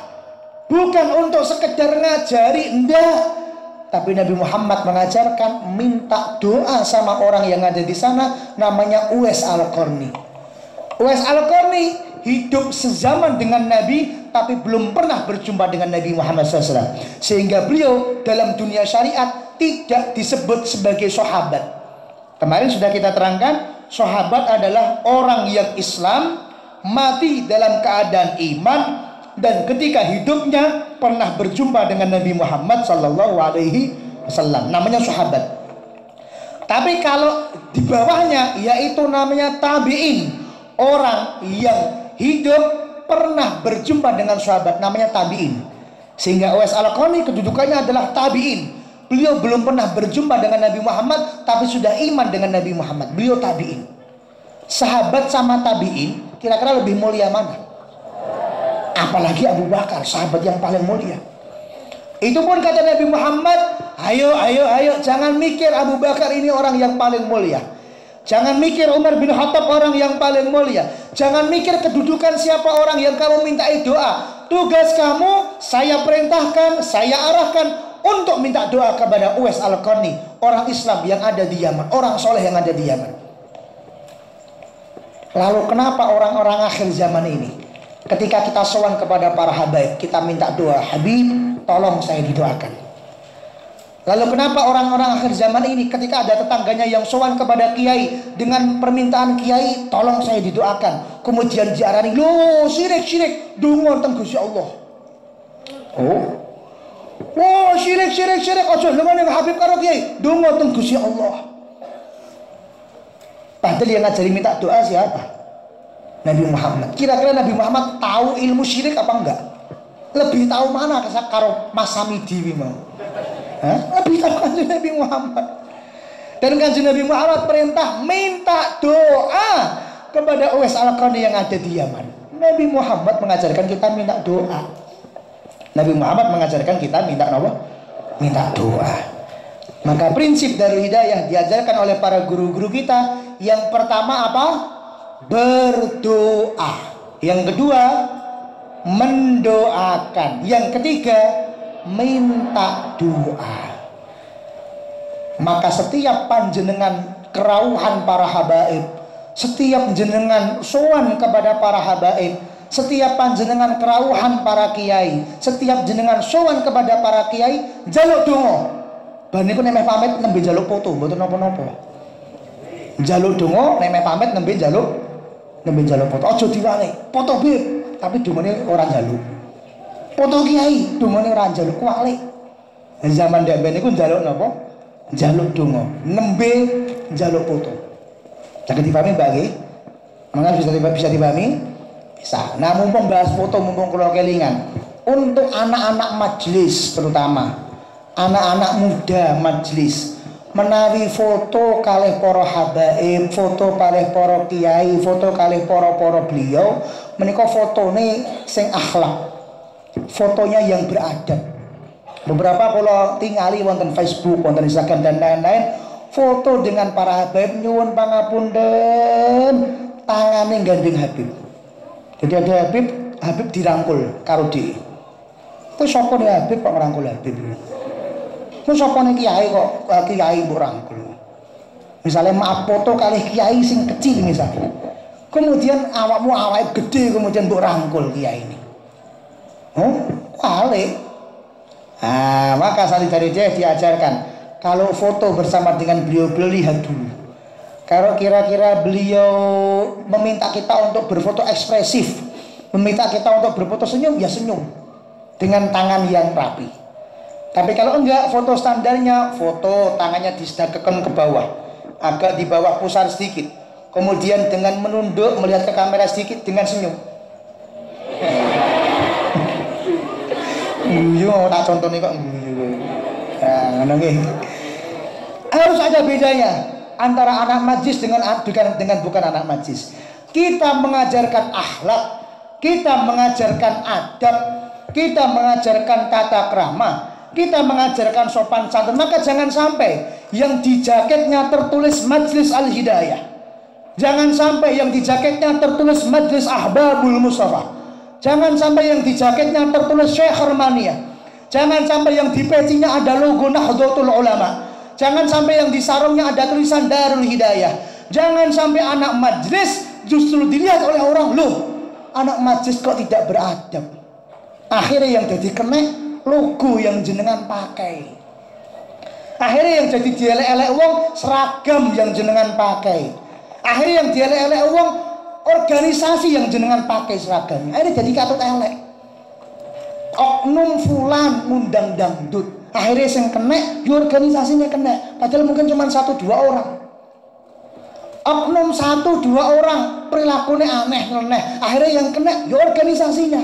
bukan untuk sekedar ngajari, enggak, tapi Nabi Muhammad mengajarkan minta doa sama orang yang ada di sana, namanya Uwais Al-Qarni. Uwais Al-Qarni hidup sezaman dengan Nabi, tapi belum pernah berjumpa dengan Nabi Muhammad SAW. Sehingga beliau dalam dunia syariat tidak disebut sebagai sahabat. Kemarin sudah kita terangkan, sahabat adalah orang yang Islam, mati dalam keadaan iman, dan ketika hidupnya pernah berjumpa dengan Nabi Muhammad SAW. Namanya sahabat. Tapi kalau di bawahnya, yaitu namanya tabi'in, orang yang hidup pernah berjumpa dengan sahabat, namanya tabi'in. Sehingga Uwais Al-Qarni kedudukannya adalah tabi'in. Beliau belum pernah berjumpa dengan Nabi Muhammad, tapi sudah iman dengan Nabi Muhammad. Beliau tabi'in. Sahabat sama tabi'in, kira-kira lebih mulia mana? Apalagi Abu Bakar, sahabat yang paling mulia. Itu pun kata Nabi Muhammad, ayo, jangan mikir Abu Bakar ini orang yang paling mulia. Jangan mikir Umar bin Khattab orang yang paling mulia. Jangan mikir kedudukan siapa orang yang kamu mintai doa. Tugas kamu, saya perintahkan, saya arahkan untuk minta doa kepada Uwais Al-Qarni, orang Islam yang ada di Yaman, orang soleh yang ada di Yaman. Lalu kenapa orang-orang akhir zaman ini, ketika kita sowan kepada para habaib, kita minta doa, Habib, tolong saya didoakan. Lalu kenapa orang-orang akhir zaman ini ketika ada tetangganya yang sowan kepada kiai dengan permintaan kiai, tolong saya didoakan, kemudian diarani, loh syirik, dungo teng Gusti Allah. Oh, syirik, aja lengan yang Habib karo kiai, dungo teng Gusti Allah. Padahal yang ngajari minta doa siapa? Nabi Muhammad. Kira-kira Nabi Muhammad tahu ilmu syirik apa enggak? Lebih tahu mana karo Mas Samidi mau? Lebih tahu kanjeng Nabi Muhammad. Dan kanjeng Nabi Muhammad perintah minta doa kepada Uwais Al-Qarni yang ada di Yaman. Nabi Muhammad mengajarkan kita minta doa. Nabi Muhammad mengajarkan kita minta apa? Minta doa. Maka prinsip Darul Hidayah diajarkan oleh para guru-guru kita. Yang pertama apa? Berdoa. Yang kedua, mendoakan. Yang ketiga, minta doa. Maka setiap panjenengan kerawuhan para habaib, setiap jenengan sowan kepada para habaib, setiap panjenengan kerawuhan para kiai, setiap jenengan sowan kepada para kiai, jaluk donga. Bar niku nek pamit nembe jaluk foto, mboten napa-napa. Jaluk donga nek pamit nembe jaluk foto. Aja diwale. Foto bib, tapi dongane ora jaluk. Foto kiai, dongane ora njaluk kualik. Zaman ndek ben niku njaluk napa? Njaluk donga, nembe njaluk foto. Saged dipahami Mbak nggih? Mangga bisa dipahami? Bisa. Nah, mumpung bahas foto, mumpung kula kelingan, untuk anak-anak majelis terutama, anak-anak muda majelis, menawi foto kalih para habaib, foto kalih para kiai, foto kalih para beliau, menika fotone sing akhlak. Fotonya yang beradab. Beberapa kalau tingali wonten Facebook, wonten Instagram dan lain-lain, foto dengan para habaib nyuwun pangapunten, tangane gandeng Habib. Jadi ada Habib dirangkul karo dhek. Ku sapa nek Habib kok ngrangkul Habib? Ku sapa nek kiai kok kiai mbok rangkul. Misalnya maaf foto kalih kiai sing kecil misalnya. Kemudian awakmu awake gede kemudian mbok rangkul kiai ini. Wale. Maka Sanidari diajarkan kalau foto bersama dengan beliau lihat dulu. Kalau kira-kira beliau meminta kita untuk berfoto ekspresif, meminta kita untuk berfoto senyum, ya senyum dengan tangan yang rapi. Tapi kalau enggak, foto standarnya foto tangannya disedekatkan ke bawah, agak di bawah pusar sedikit, kemudian dengan menunduk melihat ke kamera sedikit dengan senyum. Yo tak contohnya kok. Harus ada bedanya antara anak majlis dengan bukan anak majlis. Kita mengajarkan akhlak, kita mengajarkan adab, kita mengajarkan tata krama, kita mengajarkan sopan santun. Maka jangan sampai yang di jaketnya tertulis Majlis Al-Hidayah, jangan sampai yang di jaketnya tertulis Majlis Ahbabul Mustafa, jangan sampai yang di jaketnya tertulis Syekh Hermania, jangan sampai yang di pecinya ada logo Nahdlatul Ulama, jangan sampai yang di sarungnya ada tulisan Darul Hidayah, jangan sampai anak majlis justru dilihat oleh orang, loh anak majelis kok tidak beradab. Akhirnya yang jadi kena logo yang jenengan pakai. Akhirnya yang jadi dielek-elek wong seragam yang jenengan pakai. Akhirnya yang dielek-elek wong organisasi yang jenengan pakai seragamnya. Akhirnya jadi katut elek. Oknum fulan ngundang dangdut. Akhirnya yang kena, di organisasinya kena. Padahal mungkin cuma 1-2 orang. Oknum 1-2 orang perilakunya aneh-aneh. Akhirnya yang kena, di organisasinya.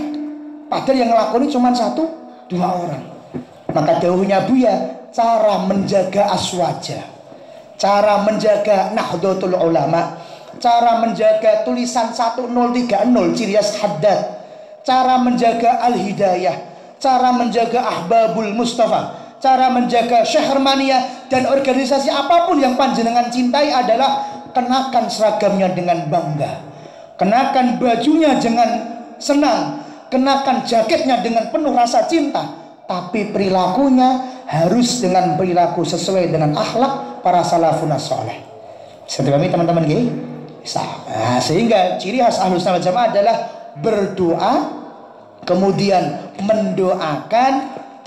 Padahal yang ngelakoni cuma 1-2 orang. Maka dawuhnya Buya, cara menjaga aswaja, cara menjaga Nahdlatul Ulama, cara menjaga tulisan 1030 ciri khas Haddad, cara menjaga Al-Hidayah, cara menjaga Ahbabul Mustafa, cara menjaga Syekh Hermania dan organisasi apapun yang panjenengan cintai adalah kenakan seragamnya dengan bangga, kenakan bajunya dengan senang, kenakan jaketnya dengan penuh rasa cinta, tapi perilakunya harus dengan perilaku sesuai dengan akhlak para salafun saleh. Bisa dipahami teman-teman gini? Bisa. Nah, sehingga ciri khas Ahlus Sunnah wal Jamaah adalah berdoa, kemudian mendoakan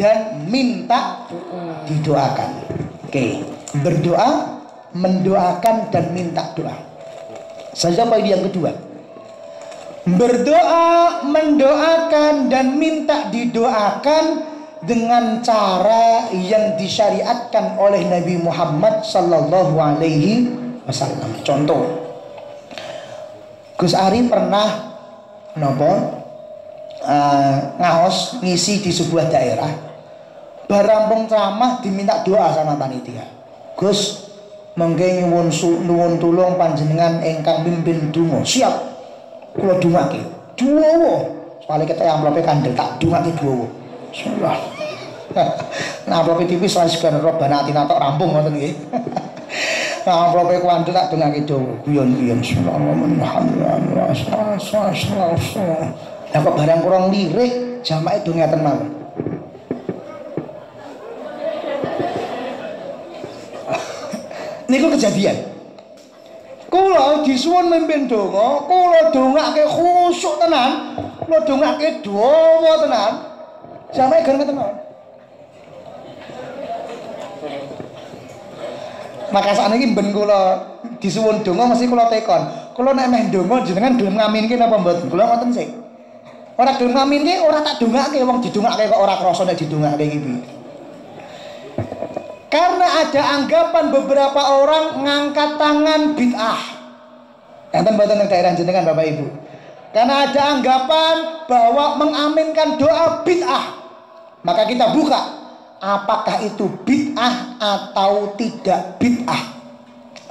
dan minta didoakan. Oke, berdoa, mendoakan dan minta doa. Saja poin yang kedua. Berdoa, mendoakan dan minta didoakan dengan cara yang disyariatkan oleh Nabi Muhammad sallallahu alaihi wasallam. Contoh, Gus Ari pernah ngaos ngisi di sebuah daerah. Barampung ceramah diminta doa sama panitia. Gus, mengke nyuwun tulung panjenengan ingkang mimpin donga. Siap. Kula dongake. Duwowo. Soale ketek amplope kandel tak dongake duwowo. Insyaallah. Nah, amplope tipis wis kan robana atina tok rampung ngoten nggih. Nah, amplope kandel tak dongake duwowo. Guyon-guyon Alhamdulillah. Lah kok barang kurang lirik jamake do ngeten mawon. Niku kejadian. Kula disuwun mimpin donga, kula dongake khusyuk tenan, kula dongake dawa tenan. Jamake gar ngeten mawon. Maka sakniki ben kula disuwun donga mesti kula tekon. Kula nek meh donga jenengan gelem ngaminke napa mboten? Kula ngoten sik. Ora gelem ngaminke, ora tak dongake wong didongake kok ora krasa nek didongake iki piye. Karena ada anggapan beberapa orang ngangkat tangan bid'ah. Enten mboten ning daerah jenengan Bapak Ibu. Karena ada anggapan bahwa mengaminkan doa bid'ah. Maka kita buka, apakah itu bid'ah atau tidak bid'ah.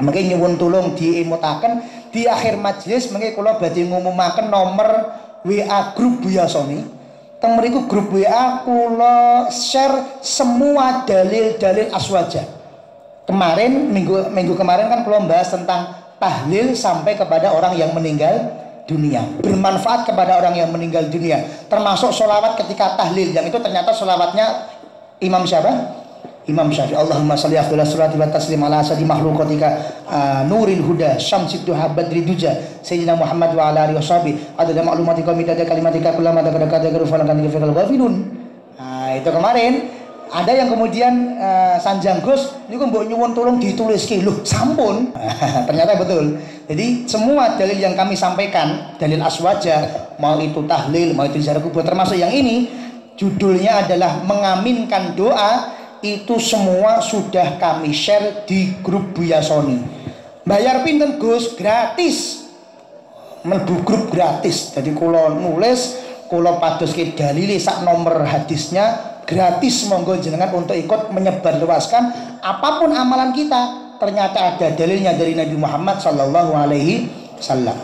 Mungkin nyuwun tulung diimutaken di akhir majelis mengki kula badhe ngumumaken nomor WA grup Buya Soni. Teng mriku grup WA kula share semua dalil-dalil aswaja. Kemarin minggu kemarin kan kula bahas tentang tahlil sampai kepada orang yang meninggal dunia, bermanfaat kepada orang yang meninggal dunia, termasuk sholawat ketika tahlil, yang itu ternyata sholawatnya Imam siapa? Imam Syafi'i. Allahumma sholli afdhalas sholati wa taslim ala asadi makhluqatika nuril huda syamsid duha badri duja sayyidina Muhammad wa ala alihi washabi adada ma'lumatika midada kalimatika kullama dakada garufalan kan fikal ghafilun. Nah, itu kemarin ada yang kemudian sanjang Gus niku mbok nyuwun tolong dituliske. Loh, sampun. Ternyata betul. Jadi semua dalil yang kami sampaikan, dalil aswaja, mau itu tahlil, mau itu ziarah kubur, termasuk yang ini judulnya adalah mengaminkan doa, itu semua sudah kami share di grup Buya Soni. Bayar pinten Gus? Gratis. Mlebu grup gratis. Jadi kula nulis, kula padoske dalile sak nomor hadisnya gratis, monggo jenengan untuk ikut menyebarluaskan apapun amalan kita. Ternyata ada dalilnya dari Nabi Muhammad sallallahu alaihi wasallam.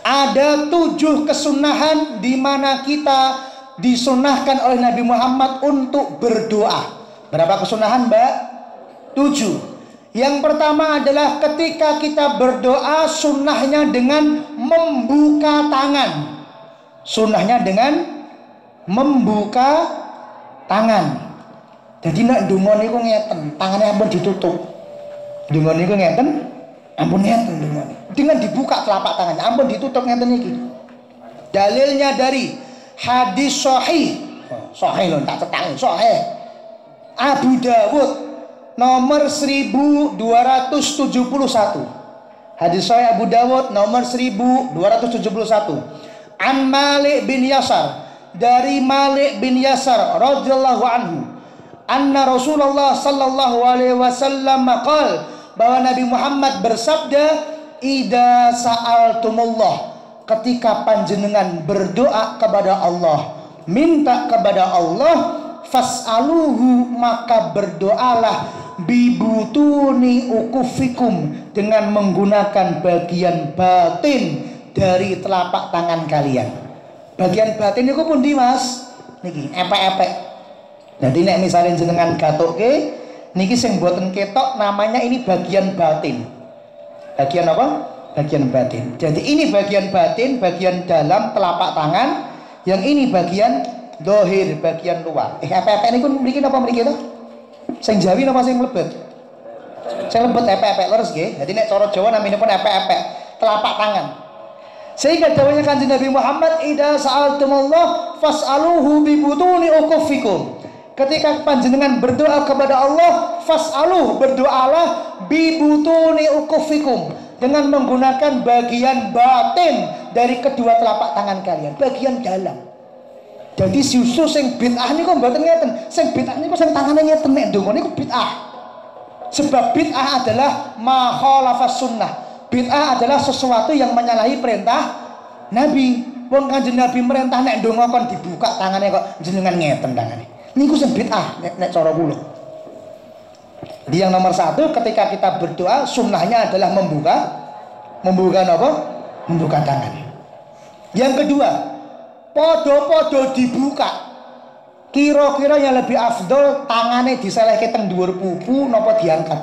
Ada 7 kesunahan di mana kita disunahkan oleh Nabi Muhammad untuk berdoa. Berapa kesunahan, Mbak? 7. Yang pertama adalah ketika kita berdoa, sunnahnya dengan membuka tangan. Sunnahnya dengan membuka tangan. Jadi nak ndonga niku ngeten, tangannya pun ditutup. Ndonga niku ngeten, Ampun ngeten dengan dibuka telapak tangannya, ampun ditutup ngeten iki. Dalilnya dari hadis sahih. Sahih lho, tak cetak sahih. Abu Dawud nomor 1271. Hadis sahih Abu Dawud nomor 1271. An Malik bin Yasar, dari Malik bin Yasar radhiyallahu anhu, anna Rasulullah sallallahu alaihi wasallam qala, bahwa Nabi Muhammad bersabda, idza sa'altumullah, ketika panjenengan berdoa kepada Allah, minta kepada Allah, fas'aluhu, maka berdoalah bibutuni ukufikum, dengan menggunakan bagian batin dari telapak tangan kalian. Bagian batin itu pun di mas niki epek-epek. Jadi nek misalnya jenengan gatoke niki sing mboten ketok, namanya ini bagian batin. Bagian apa? Bagian batin. Jadi ini bagian batin, bagian dalam telapak tangan. Yang ini bagian dohir, bagian luar. Epek-epek niku mriki napa mriki to? Sing Jawi napa sing mlebet? Sing lembut epek-epek leres nggih. Dadi nek cara Jawa naminipun epek-epek, telapak tangan. Sehingga dawuhnya Kanjeng Nabi Muhammad, idza sa'altumullah fas'aluhu bi butuni ukufikum. Ketika panjenengan berdoa kepada Allah, fas'aluh, berdoalah bi butuni ukufikum, dengan menggunakan bagian batin dari kedua telapak tangan kalian, bagian dalam. Jadi susu sing bid'ah niku mboten ngeten. Sing bid'ah niku sing tangane ngeten nek ndonga niku bid'ah. Sebab bid'ah adalah ma khalafas sunnah. Bid'ah adalah sesuatu yang menyalahi perintah Nabi. Wong Kanjeng Nabi merintah nek ndonga kon dibuka tangane kok jenengan ngeten tangane. Niku sing bid'ah nek cara kula. Jadi yang nomor satu, ketika kita berdoa, sunnahnya adalah membuka apa? Membuka tangan. Yang kedua, podo-podo dibuka. Kira-kira yang lebih afdol tangannya diselehke teng dhuwur pupu napa diangkat?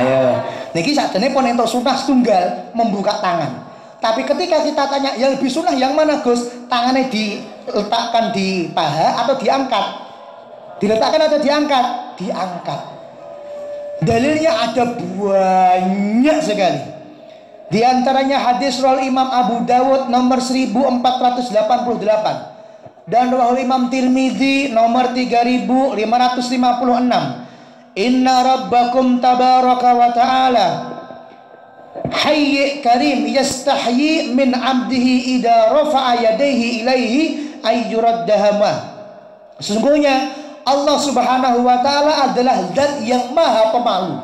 Ayo. Niki sakjane pun entuk sunnah tunggal membuka tangan. Tapi ketika kita tanya yang lebih sunnah yang mana Gus? Tangannya diletakkan di paha atau diangkat? Diletakkan atau diangkat? Diangkat. Dalilnya ada banyak sekali. Di antaranya hadis riwayat Imam Abu Dawud nomor 1488 dan riwayat Imam Tirmidzi nomor 3556. Inna rabbakum tabaraka wa ta'ala hayy karim yastahyi min 'abdihi idza rafa'a yadayhi ilaihi ay yuraddahama. Sesungguhnya Allah Subhanahu wa taala adalah zat yang maha pemalu.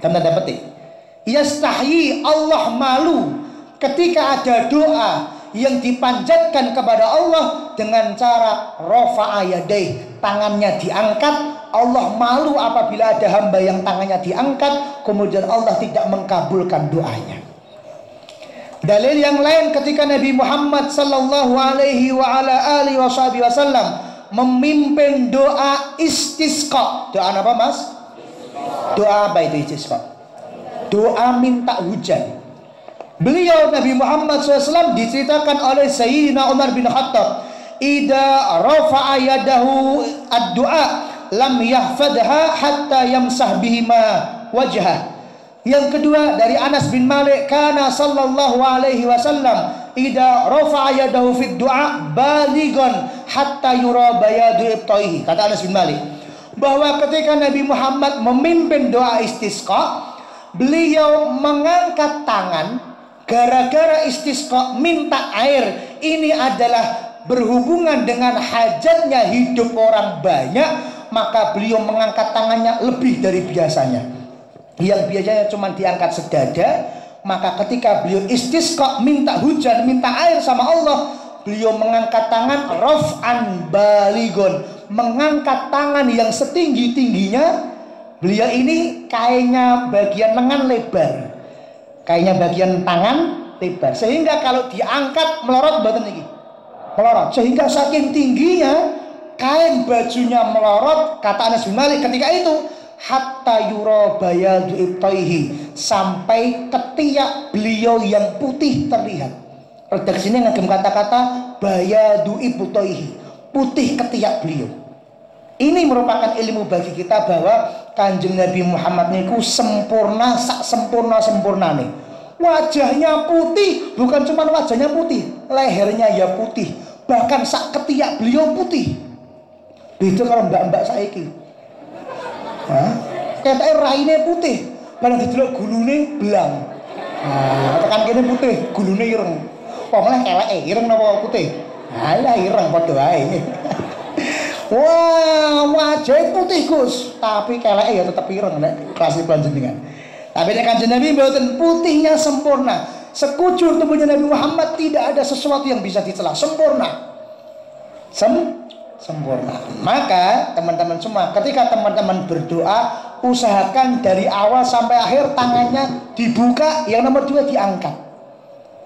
Tanda petik. Yastahyi, Allah malu ketika ada doa yang dipanjatkan kepada Allah dengan cara rafa'a yadayhi, tangannya diangkat. Allah malu apabila ada hamba yang tangannya diangkat kemudian Allah tidak mengabulkan doanya. Dalil yang lain ketika Nabi Muhammad sallallahu alaihi wa ala alihi wasallam memimpin doa istisqa. Doa apa mas? Doa apa itu istisqa? Doa minta hujan. Beliau Nabi Muhammad SAW diceritakan oleh Sayyidina Umar bin Khattab, idza rafa'a yadahu ad-du'a lam yahfadha hatta yamsah bihima wajhah. Yang kedua dari Anas bin Malik, kana sallallahu alaihi wasallam idza rafa'a yadahu fid du'a baligon hatta yura bayadu ibtaihi. Kata Anas bin Malik bahwa ketika Nabi Muhammad memimpin doa istisqa, beliau mengangkat tangan gara-gara istisqa minta air. Ini adalah berhubungan dengan hajatnya hidup orang banyak, maka beliau mengangkat tangannya lebih dari biasanya. Yang biasanya cuma diangkat sedada, maka ketika beliau istisqa minta hujan, minta air sama Allah, beliau mengangkat tangan raf'an baligon, mengangkat tangan yang setinggi-tingginya. Beliau ini kayaknya bagian lengan lebar, kayaknya bagian tangan lebar, sehingga kalau diangkat melorot mboten niki. Melorot, sehingga saking tingginya kain bajunya melorot. Kata Anas bin Malik ketika itu, hatta yura bayadu ibtaihi, sampai ketiak beliau yang putih terlihat. Redaksi sini ngagem kata-kata bayadu ibtaihi, putih ketiak beliau. Ini merupakan ilmu bagi kita bahwa Kanjeng Nabi Muhammad niku sempurna, sak sempurna-sempurnane. Wajahnya putih, bukan cuma wajahnya putih, lehernya ya putih, bahkan sak ketiak beliau putih. Beda kalau mbak-mbak saiki. Ketake raine putih, bareng didelok gulune belang. Tekan kene putih, gulune ireng. Wong leh keleke ireng napa putih? Alah ireng padha wae. Wah, wajah putih Gus, tapi keleke ya tetep ireng nek kelas panjenengan. Tapi nek Kanjeng Nabi mboten, putihnya sempurna. Sekujur tubuhnya Nabi Muhammad tidak ada sesuatu yang bisa dicela, sempurna. Sempurna. Maka teman-teman semua, ketika teman-teman berdoa, usahakan dari awal sampai akhir tangannya dibuka, yang nomor 2 diangkat.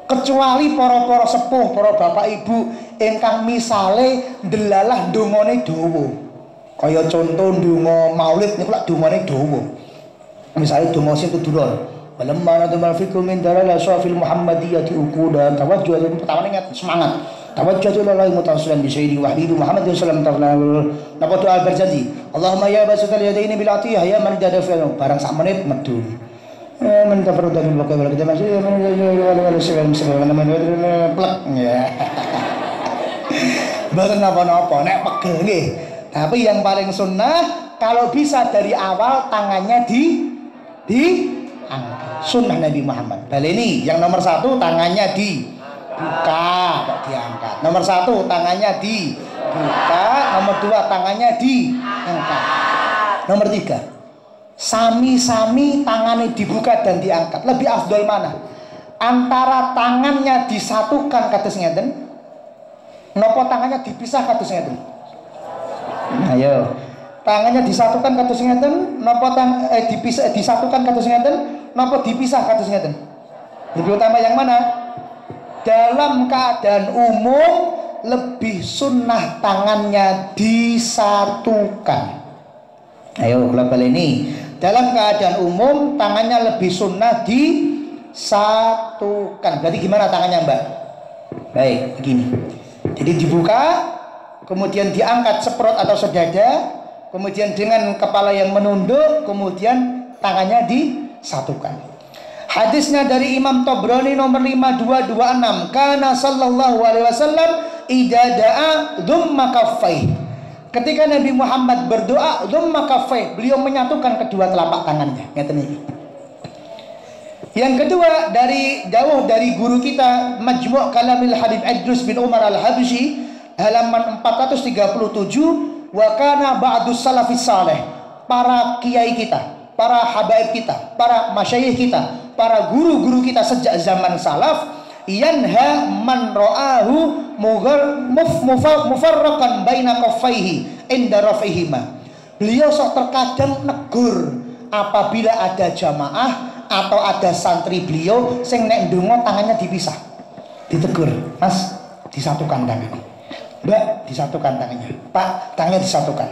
Kecuali para sepuh, para bapak ibu ingkang misale ndelalah dongane dawa. Kaya contoh donga Maulid niku lak dongane dawa. Misale donga sing tudulur. Walamma nadmal fikum min dalal syafil muhammadiyyati uquda tawajjuh pertama ingat semangat. Tawajjuh ila Allah mutawassilan bi sayyidi wa habibi Muhammad sallallahu alaihi wasallam. Napa doa berjanji? Allahumma ya basital yadaini bil atiyah ya man jada fi barang sak menit medun. Men tafarrada bil baqa wal kita masih plek ya. Mboten napa-napa nek pegel nggih. Tapi yang paling sunnah kalau bisa dari awal tangannya diangkat. Sunnah Nabi Muhammad. Baleni yang nomor 1 tangannya dibuka, kok diangkat. Nomor 1 tangannya dibuka, nomor 2 tangannya diangkat. Nomor 3 sami-sami tangannya dibuka dan diangkat. Lebih afdol mana? Antara tangannya disatukan kados ngeten, napa tangannya dipisah kados ngeten? Ayo. Tangannya disatukan kados ngeten, napa dipisah disatukan kados ngeten, napa dipisah kados ngeten? Lebih utama yang mana? Dalam keadaan umum lebih sunnah tangannya disatukan. Ayo global ini. Dalam keadaan umum tangannya lebih sunnah disatukan. Berarti gimana tangannya Mbak? Baik, begini. Jadi dibuka, kemudian diangkat seperut atau sedada, kemudian dengan kepala yang menunduk, kemudian tangannya disatukan. Hadisnya dari Imam Tabrani nomor 5226. Kana sallallahu alaihi wasallam idza da'a dhumma kaffaihi. Ketika Nabi Muhammad berdoa, dhumma kaffaihi, beliau menyatukan kedua telapak tangannya. Ngeten iki. Yang kedua dari dawuh dari guru kita Majmu' Kalamil Habib Idrus bin Umar Al-Habsyi halaman 437, wa kana ba'dus salafis saleh, para kiai kita, para habaib kita, para masyayikh kita, para guru-guru kita sejak zaman salaf, yanha man ra'ahu mufarraqan baina kaffaihi inda raf'ihima. Beliau sok terkadang negur apabila ada jamaah atau ada santri beliau sing nek ndonga tangannya dipisah. Ditegur, "Mas, disatukan tangannya." "Mbak, disatukan tangannya." "Pak, tangannya disatukan."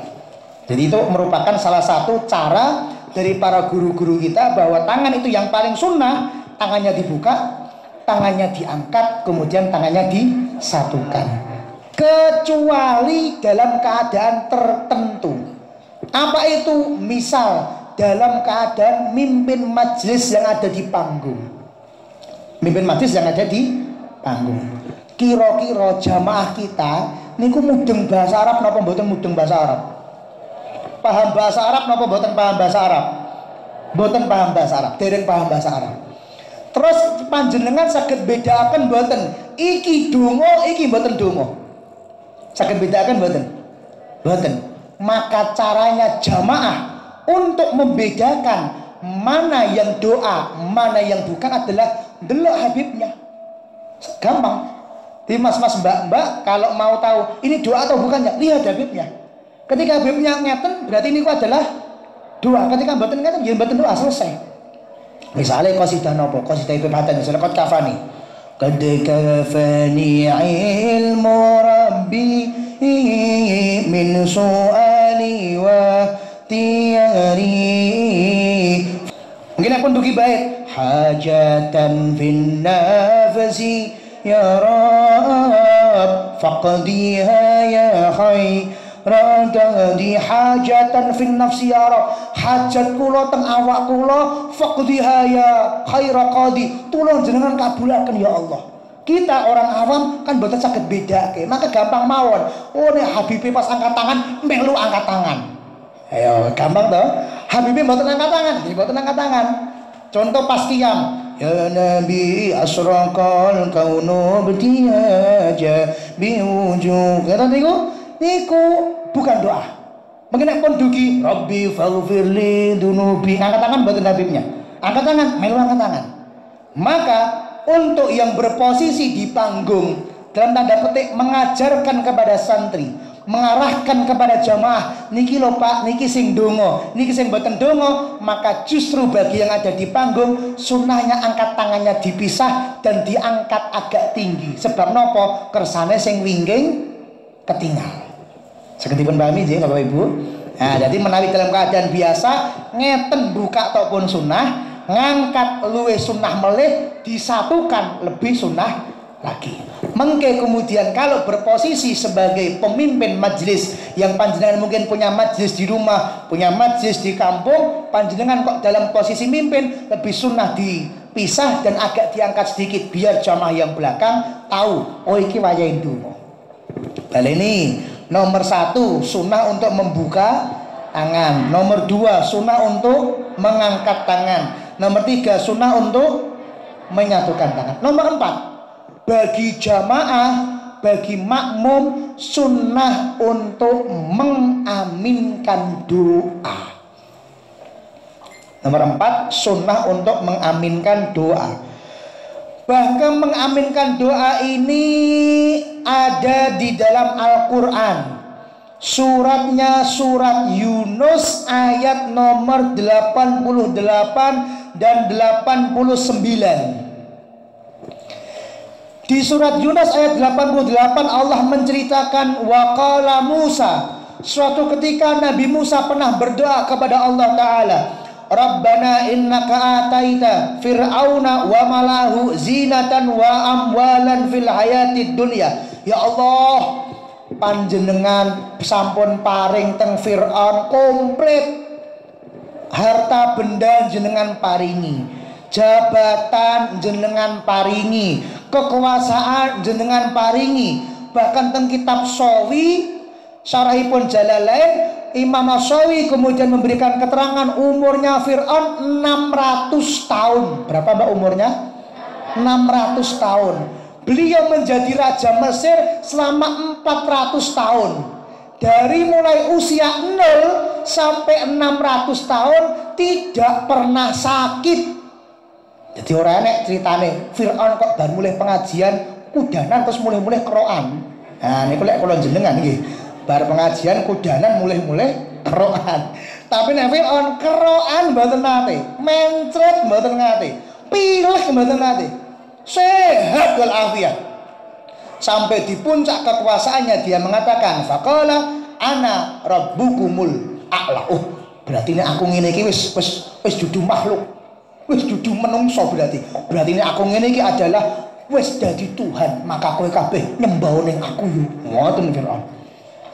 Jadi itu merupakan salah satu cara dari para guru-guru kita bahwa tangan itu yang paling sunnah, tangannya dibuka, tangannya diangkat, kemudian tangannya disatukan. Kecuali dalam keadaan tertentu. Apa itu? Misal dalam keadaan mimpin majelis yang ada di panggung. Mimpin majelis yang ada di panggung. Kira-kira jamaah kita niku mudeng bahasa Arab napa mboten mudeng bahasa Arab? Paham bahasa Arab napa mboten paham bahasa Arab? Mboten paham bahasa Arab, dereng paham bahasa Arab. Terus panjenengan saged bedakan mboten iki donga iki mboten donga? Saged bedakan mboten? Mboten. Maka caranya jamaah untuk membedakan mana yang doa, mana yang bukan adalah delok habibnya. Gampang. Jadi mas-mas mbak-mbak kalau mau tahu ini doa atau bukannya, lihat habibnya. Ketika habibnya ngeten berarti ini adalah doa. Ketika mboten ngeten ya mboten doa, selesai. Misalnya qasidah nopo, qasidah Ibnu Hasan misalnya qad kafani. Qad kafani ilmu rabbi min su'ali wa tiyari. Mungkin aku dugi bait hajatan fin nafsi ya rab faqdiha ya radadi hajatan fin nafsi ya Rabb, hajat kula teng awak kula faqdiha ya khaira qadi, tulung jenengan kabulaken ya Allah. Kita orang awam kan mboten saged bedake, maka gampang mawon. Oh nek Habibe pas angkat tangan melu angkat tangan. Ayo gampang toh. Habibe mboten angkat tangan, mboten angkat tangan. Contoh pas qiyam, ya Nabi asraqal kaunu btiyaja biwujuh. Kata niku bukan doa. Mungkin nek pun dugi Rabbi faghfirli dunubi, angkat tangan mboten Habibnya. Angkat tangan, melu angkat tangan. Maka untuk yang berposisi di panggung dalam tanda petik mengajarkan kepada santri, mengarahkan kepada jamaah, niki lho Pak, niki sing donga, niki sing boten donga, maka justru bagi yang ada di panggung sunahnya angkat tangannya dipisah dan diangkat agak tinggi. Sebab nopo? Kersane sing wingging ketinggal. Sakitipun pahami nggih Bapak Ibu. Nah, jadi menawi dalam keadaan biasa ngeten buka ataupun sunah, ngangkat luwih sunah melih, disatukan lebih sunah lagi. Mengke kemudian kalau berposisi sebagai pemimpin majelis yang panjenengan mungkin punya majelis di rumah, punya majelis di kampung, panjenengan kok dalam posisi mimpin, lebih sunnah dipisah dan agak diangkat sedikit biar jamaah yang belakang tahu, oh iki wayahe ndonga. Bal ini nomor 1 sunnah untuk membuka tangan, nomor 2 sunnah untuk mengangkat tangan, nomor 3 sunnah untuk menyatukan tangan, nomor 4 bagi jamaah, bagi makmum sunnah untuk mengaminkan doa. Nomor 4 sunnah untuk mengaminkan doa. Bahkan mengaminkan doa ini ada di dalam Al-Quran. Suratnya surat Yunus ayat nomor 88 dan 89. Di surat Yunus ayat 88 Allah menceritakan waqala Musa. Suatu ketika Nabi Musa pernah berdoa kepada Allah Ta'ala, Rabbana innaka ataita fir'auna wa malahu zinatan wa amwalan fil hayatid dunya. Ya Allah, panjenengan sampun paring teng Fir'aun komplit harta benda jenengan paringi, jabatan jenengan paringi, kekuasaan jenengan paringi. Bahkan teng kitab Shawi Syarahipun Jalalain, Imam Asyawi kemudian memberikan keterangan umurnya Fir'aun 600 tahun. Berapa mbak umurnya? 600 tahun. Beliau menjadi raja Mesir selama 400 tahun. Dari mulai usia 0 sampai 600 tahun tidak pernah sakit. Jadi orang enek ceritane Fir'aun kok baru mulai pengajian kudanan terus mulai keroan. Nah ini kulek kulon jenengan nggih. Bar pengajian kudanan mulai keroan. Tapi nek Fir'aun keroan mboten nate, mencret mboten nate, pilek mboten nate. Sehat wal afiat. Sampai di puncak kekuasaannya dia mengatakan faqala ana rabbukumul a'la. Oh, berarti ini aku ngene iki wis dudu makhluk. Wis dudu menungso berarti. Berarti ini aku ngene iki adalah wis dadi Tuhan, maka kowe kabeh nyembah ning aku yo. Ngoten Fir'aun.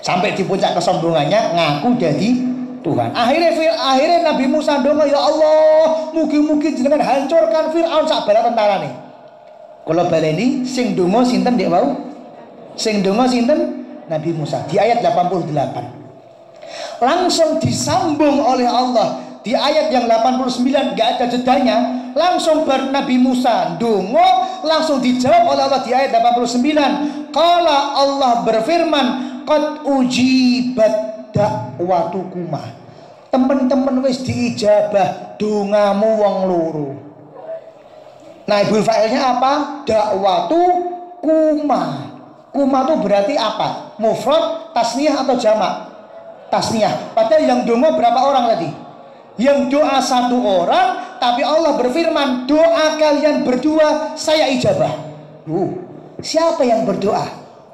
Sampai di puncak kesombongannya ngaku jadi Tuhan. Akhirnya Nabi Musa ndonga, ya Allah, mugi-mugi jenengan hancurkan Fir'aun sak bala tentarane. Kula baleni sing ndonga sinten ndek wau? Sing ndonga sinten? Nabi Musa di ayat 88. Langsung disambung oleh Allah di ayat yang 89, enggak ada jedanya. Langsung bar Nabi Musa ndonga langsung dijawab oleh Allah di ayat 89. Qala Allah berfirman, qad ujibat da'watukuma. Temen-temen wis diijabah dongamu wong loro. Nah, ibu fa'ilnya apa? Da'watu kuma. Kuma itu berarti apa? Mufrad, tasniyah atau jamak? Tasniyah. Padahal yang donga berapa orang tadi? Yang doa 1 orang, tapi Allah berfirman, doa kalian berdua saya ijabah. Siapa yang berdoa?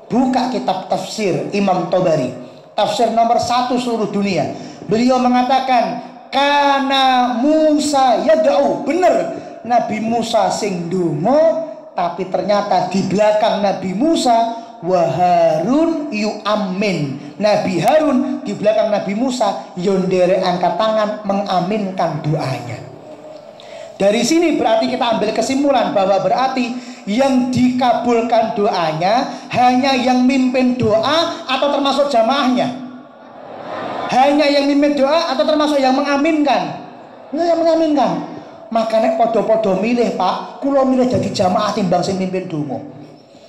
Buka kitab tafsir Imam Tobari, tafsir nomor 1 seluruh dunia. Beliau mengatakan kana Musa yad'u. Bener, Nabi Musa sing ndonga, tapi ternyata di belakang Nabi Musa wa Harun yu'ammin. Nabi Harun di belakang Nabi Musa yondere angkat tangan mengaminkan doanya. Dari sini berarti kita ambil kesimpulan bahwa berarti yang dikabulkan doanya hanya yang mimpin doa atau termasuk jamaahnya? Hanya yang mimpin doa atau termasuk yang mengaminkan? Nah, yang mengaminkan. Makanya podo-podo milih Pak, kula milih jadi jamaah timbang sing mimpin donga.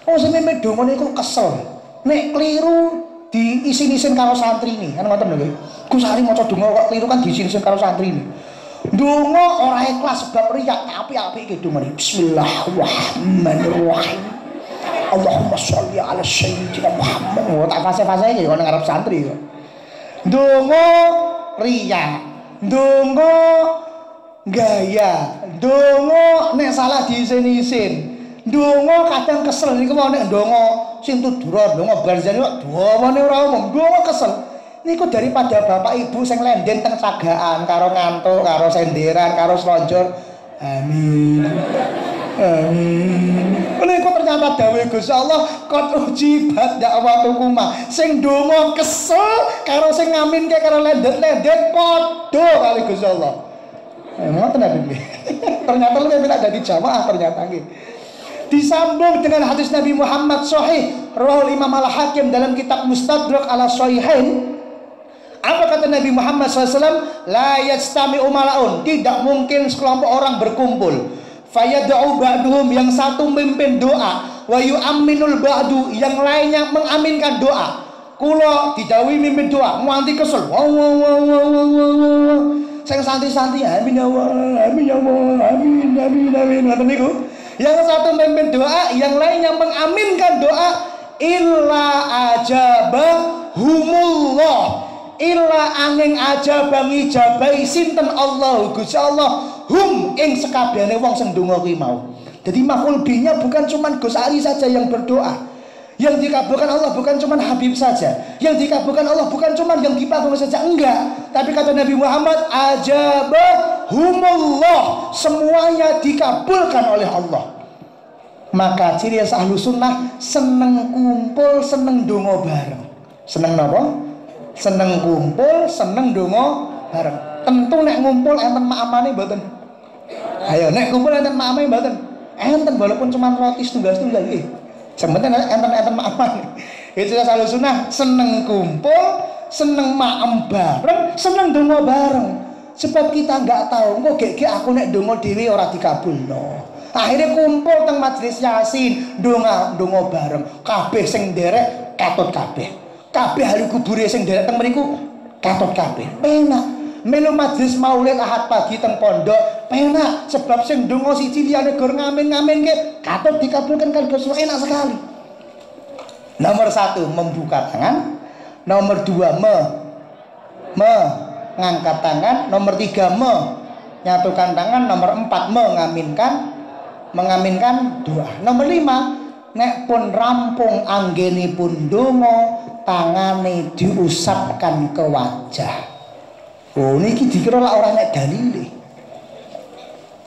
Oh sing mimpin donga niku kesel. Nek keliru diisin-isin karo santri ini. Kan ngoten lho. Gus Ari maca donga kok keliru kan diisin-isin karo santri ini. Donga ora ikhlas sebab riya, apik-apik iki donga. Bismillahirrahmanirrahim. Allahumma sholli ala sayyidina Muhammad. Oh tak fase-fase iki kok ngarep santri kok. Donga riya, donga gaya, donga nek salah diisin-isin. Donga kadang kesel niku nek donga sing tudura, donga barzani kok dawane ora umum, donga kesel. Niku daripada bapak ibu sing lenden teng cagaan karo ngantuk, karo senderan, karo slonjor. Amin. Amin. Niku ternyata dawuh Gusti Allah qad ujibat da'watukuma. Sing donga kesel karo sing ngaminke karo lendet-lendet padha kali Gusti Allah. Ngoten nggih. Ternyata lu tidak jadi jamaah ternyata nggih. Disambung dengan hadis Nabi Muhammad sahih rawahul Imam Al-Hakim dalam kitab Mustadrak ala Sahihain. Apa kata Nabi Muhammad SAW? La yastami'u malaun. Tidak mungkin sekelompok orang berkumpul. Fayad'u ba'duhum, yang satu memimpin doa, wa yu'amminul ba'du, yang lainnya mengaminkan doa. Kula didhawuhi mimpin doa, nganti kesel. Sing santai-santai amin ya Allah, amin ya Allah, amin amin amin. Ngoten niku. Yang satu memimpin doa, yang lainnya mengaminkan doa. Illa ajabahumullah. Illa angin ajabang ijabai sinten Allah Gusti Allah hum ing sekabehane wong sing ndonga kuwi mau. Jadi maf'ul bihnya bukan cuma Gus Ari saja yang berdoa. Yang dikabulkan Allah bukan cuma Habib saja. Yang dikabulkan Allah bukan cuma yang dipanggung saja, enggak. Tapi kata Nabi Muhammad ajabahumullah, semuanya dikabulkan oleh Allah. Maka ciri ahlu sunnah seneng kumpul, seneng donga bareng. Seneng napa? Seneng kumpul, seneng donga bareng. Tentu nek ngumpul enten maamane mboten. Ayo nek kumpul enten maamane mboten. Enten walaupun cuma roti setunggal-setunggal nggih. Sebenarnya enten maamane. Itu ahlu sunnah seneng kumpul, seneng maem bareng, seneng donga bareng. Sebab kita enggak tahu kok gek aku nek donga dhewe ora dikabulno. Akhirnya kumpul teng majelis Yasin, donga bareng. Kabeh sing nderek katut kabeh. Kabeh ahli kubure sing nderek teng mriku katut kabeh. Penak. Melu majelis Maulid Ahad pagi teng pondok, penak sebab sing donga siji liyane gor ngamin-ngaminke katut dikabulkan kan Gusti enak sekali. Nomor 1 membuka tangan, nomor 2 mengangkat tangan, nomor 3 menyatukan tangan, nomor 4 mengaminkan doa. Nomor 5 nek pun rampung anggenipun donga tangane diusapkan ke wajah. Oh niki dikira lak ora nek dalile.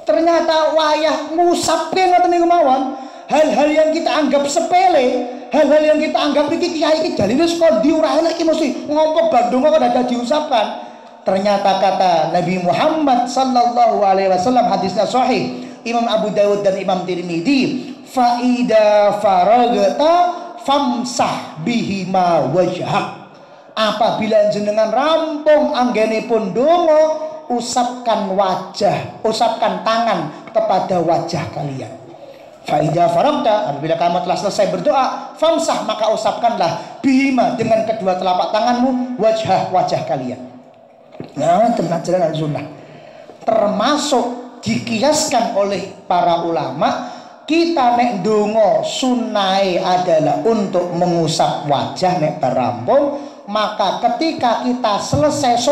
Ternyata wayah ngusapke ngoten niku mawon. Hal-hal yang kita anggap sepele, hal-hal yang kita anggap iki kiai iki dalile saka ndi ora enak iki mesti ngompo bandonga kok ada diusapkan. Ternyata kata Nabi Muhammad sallallahu alaihi wasallam, hadisnya sahih Imam Abu Dawud dan Imam Tirmidzi, faida faragta famsah bihima wajhak. Apabila jenengan rampung anggenipun donga, usapkan tangan kepada wajah kalian. Faida faragta, apabila kamu telah selesai berdoa, famsah, maka usapkanlah bihima, dengan kedua telapak tanganmu, wajah kalian. Nah, ajaran al-sunnah termasuk dikiaskan oleh para ulama. Kita nek donga sunnahe adalah untuk mengusap wajah nek rampung. Maka ketika kita selesai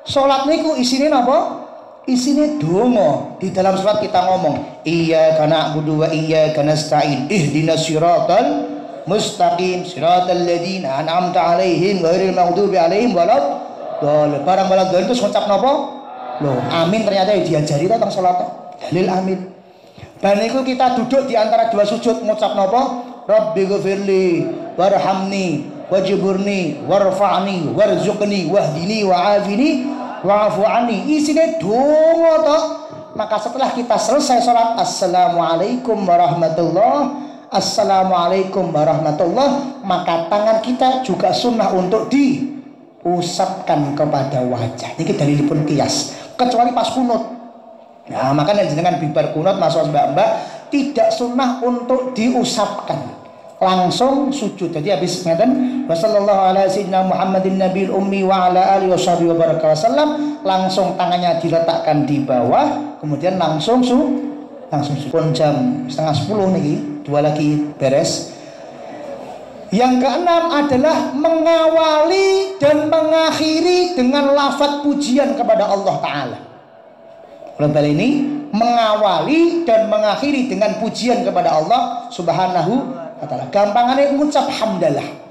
sholat niku isine napa? Isine donga. Di dalam sholat kita ngomong iyyaka na'budu wa iyyaka nasta'in ihdinas siratal mustaqim siratal ladzina an'amta 'alaihim ghairil maghdubi 'alaihim waladdallin. Barang waladdallin itu ngucap napa? Loh, amin ternyata diajari tentang sholat. Dalil amin. Dan itu kita duduk di antara dua sujud ngucap napa? Rabbi ghfirli warhamni wajburni warfa'ni warzuqni wahdini wa'afini wa'afu anni. Isine donga to. Maka setelah kita selesai sholat, assalamualaikum warahmatullah, assalamualaikum warahmatullah, maka tangan kita juga sunnah untuk diusapkan kepada wajah. Ini dalilipun kias, kecuali pas kunut. Nah, makanya jenengan bibar kunut masuk mbak-mbak tidak sunnah untuk diusapkan, langsung sujud. Jadi habis ngeten wasallallahu ala sayyidina Muhammadin nabiyil ummi wa ala alihi washabihi wa baraka wasallam, langsung tangannya diletakkan di bawah, kemudian langsung pun jam 9:30 nih, 2 lagi beres. Yang keenam adalah mengawali dan mengakhiri dengan lafaz pujian kepada Allah Ta'ala. Global ini mengawali dan mengakhiri dengan pujian kepada Allah Subhanahu wa Ta'ala. Gampangannya mengucap hamdalah.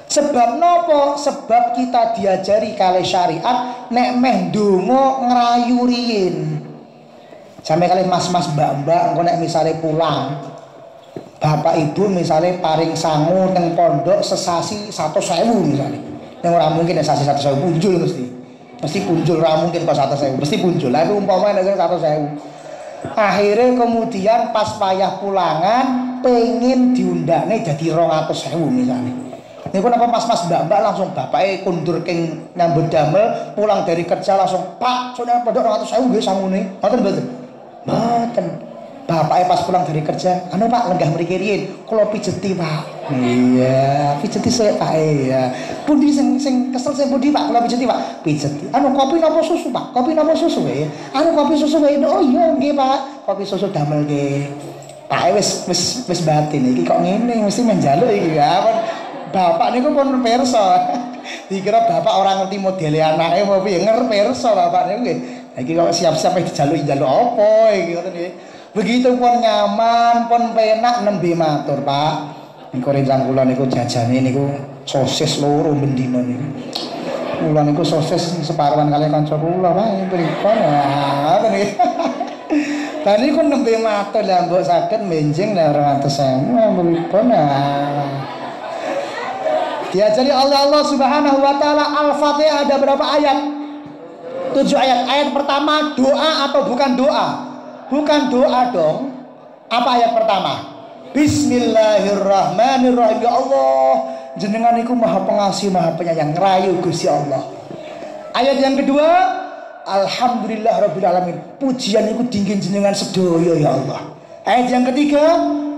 Sebab nopo? Sebab kita diajari kali syariat nek meh ndonga ngrayu riyin. Sampai kali mas-mas mbak-mbak engko nek misale pulang, bapak ibu misale paring sangu teng pondok sesasi 100.000 misale. Yang ora mungkin sesasi 100.000 punjul mesti punjul, ora mungkin kok 100.000 mesti punjul. Lah umpama nek 100.000. Akhirnya kemudian pas payah pulangan pengen diundakne jadi 200.000 misalnya. Ini pun apa mas-mas mbak-mbak langsung bapaknya kundur keng nyambut damel, pulang dari kerja langsung Pak soalnya pondok 200.000 nggih sangune. Ngoten mboten? Mboten. Bapaknya pas pulang dari kerja, anu Pak lenggah mriki riyin, kula pijeti Pak. Iya, pijeti saya Pak. Iya. Pundi sing kesel sing pundi Pak, kula pijeti Pak. Pijeti. Anu kopi napa susu Pak? Kopi napa susu ya? Anu kopi susu wae. Oh iya nggih Pak. Kopi susu damel nggih. Pak wis batin iki kok ngene mesti menjaluk iki ya. Bapak niku pun pirsa. Dikira bapak orang ngerti modele anake apa piye, ngerpersa bapak niku nggih. Iki kok siap-siap dijaluk apa iki ngoten nggih. Begitu pun nyaman, pun penak nembe matur, Pak. Niku rencang kula niku jajane niku sosis loro bendina niku. Kula niku sosis separuhan kali kanca kula, Pak. Pripun ya, ngoten nggih. Lah niku nembe matur lah mbok saged menjing 200.000 pripun ya. Diajari Allah Subhanahu wa Ta'ala. Al-Fatihah ada berapa ayat? 7 ayat. Ayat pertama doa atau bukan doa? Bukan doa dong. Apa ayat pertama? Bismillahirrahmanirrahim. Ya Allah, jenengan iku maha pengasih maha penyayang, rayu Gusti Allah. Ayat yang kedua, alhamdulillah rabbil alamin, pujian iku dingin jenengan sedaya ya Allah. Ayat yang ketiga,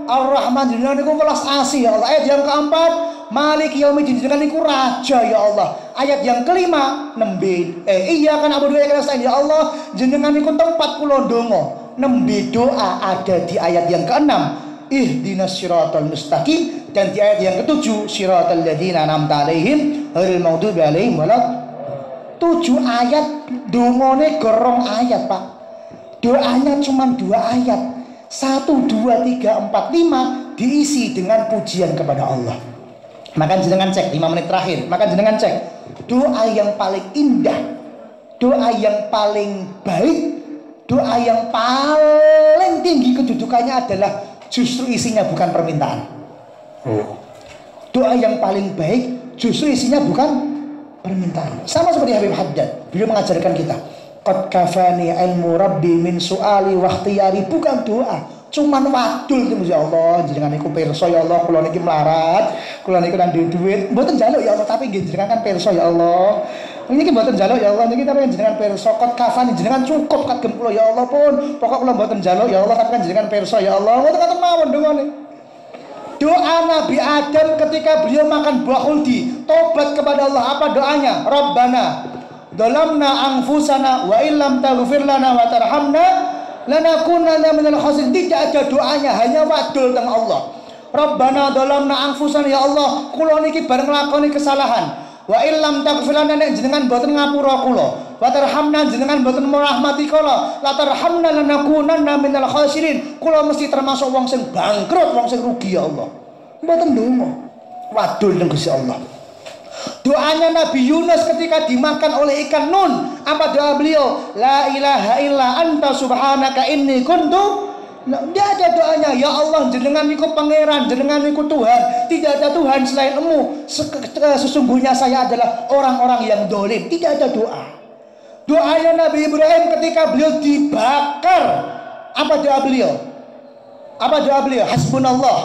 Ar-Rahman, jenengan iku welas asih ya Allah. Ayat yang keempat, Malik Yaumiddin, jenengan iku raja ya Allah. Ayat yang kelima, nembe iya kan abu dua ya Allah, jenengan iku tempat kula ndonga. Nembe doa ada di ayat yang keenam, ihdinas siratal mustaqim, dan di ayat yang ketujuh, siratal ladzina an'amta 'alaihim ghairil maghdubi 'alaihim walad. 7 ayat dongane gorong ayat, Pak. Doanya cuma 2 ayat. 1, 2, 3, 4, 5 diisi dengan pujian kepada Allah. Maka jenengan cek 5 menit terakhir. Maka jenengan cek doa yang paling indah, doa yang paling baik, doa yang paling tinggi kedudukannya adalah justru isinya bukan permintaan. Doa yang paling baik justru isinya bukan permintaan. Sama seperti Habib Haddad, beliau mengajarkan kita, qad kafani ilmu rabbi min su'ali wa ikhtiyari, bukan doa, cuman wadul itu ya Allah, jenengan niku pirsa ya Allah, kula niki melarat, kula niku nang duit, mboten njaluk ya Allah, tapi nggih jenengan kan pirsa ya Allah. Niki mboten njaluk ya Allah, niki tapi jenengan pirsa, qad kafani, jenengan cukup kagem kula ya Allah pun. Pokok kula mboten njaluk ya Allah, tapi kan jenengan pirsa ya Allah. Ngoten mawon dongane. Doa Nabi Adam ketika beliau makan buah khuldi, tobat kepada Allah, apa doanya? Rabbana dhalamna anfusana wa illam taghfir lana wa tarhamna lanakunanna minal khasirin. Tidak ada doanya, hanya wadul teng Allah. Rabbana dhalamna anfusana, ya Allah kula niki bareng nglakoni kesalahan, wa illam taghfir lana, nek jenengan boten ngapura kula, wa tarhamna, jenengan boten merahmati kula, la tarhamna lanakunanna minal khasirin, kula mesti termasuk wong sing bangkrut, wong sing rugi ya Allah. Mboten ndonga, wadul teng Gusti Allah. Doanya Nabi Yunus ketika dimakan oleh ikan nun, apa doa beliau? La ilaha illa anta subhanaka inni kuntu Tidak ada doanya, ya Allah jenengan iku pangeran, jenengan iku Tuhan, tidak ada Tuhan selainmu, sesungguhnya saya adalah orang-orang yang dolim. Tidak ada doa. Doanya Nabi Ibrahim ketika beliau dibakar, apa doa beliau? Apa doa beliau? Hasbunallah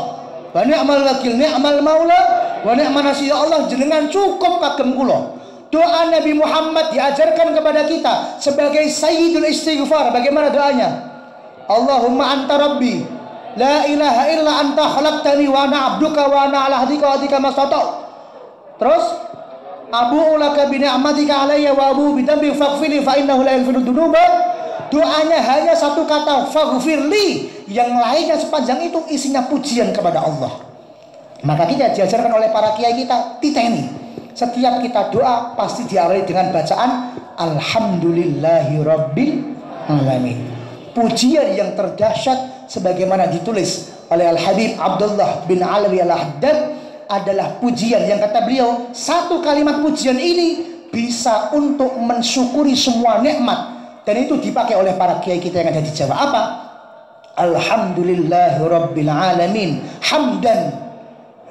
wa ni'mal wakil, ni'mal maula wa ni'man nasir. Ya Allah jenengan cukup kagem kula. Doa Nabi Muhammad diajarkan kepada kita sebagai sayyidul istighfar. Bagaimana doanya? Allahumma anta rabbi la ilaha illa anta khalaqtani wa ana abduka wa ana ala ahdika wa ahdika mastata'tu. Terus abu'u laka bi ni'matika alayya wa abu'u bi dhanbi faghfirli fa innahu la yaghfiru dzunuba. Doanya hanya satu kata, faghfirli. Yang lainnya sepanjang itu isinya pujian kepada Allah. Maka kita diajarkan oleh para kiai kita ini. Setiap kita doa pasti diawali dengan bacaan alhamdulillahi rabbil alamin. Pujian yang terdahsyat sebagaimana ditulis oleh Al-Habib Abdullah bin Alawi Al-Haddad adalah pujian yang kata beliau, satu kalimat pujian ini bisa untuk mensyukuri semua nikmat, dan itu dipakai oleh para kiai kita yang ada di Jawa. Apa? Alhamdulillahi rabbil alamin hamdan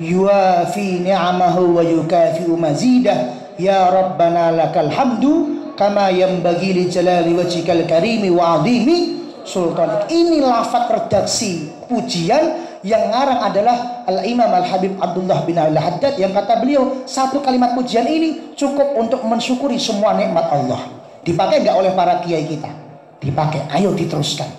yuafi ni'amahu wa yukafi'u mazidah ya rabbana lakal hamdu kama yanbaghi li jalali wajhikal karimi wa 'azimi sultanik. Ini lafaz redaksi pujian yang ngarang adalah Al-Imam Al-Habib Abdullah bin Al-Haddad, yang kata beliau satu kalimat pujian ini cukup untuk mensyukuri semua nikmat Allah. Dipakai nggak oleh para kiai kita? Dipakai. Ayo diteruskan.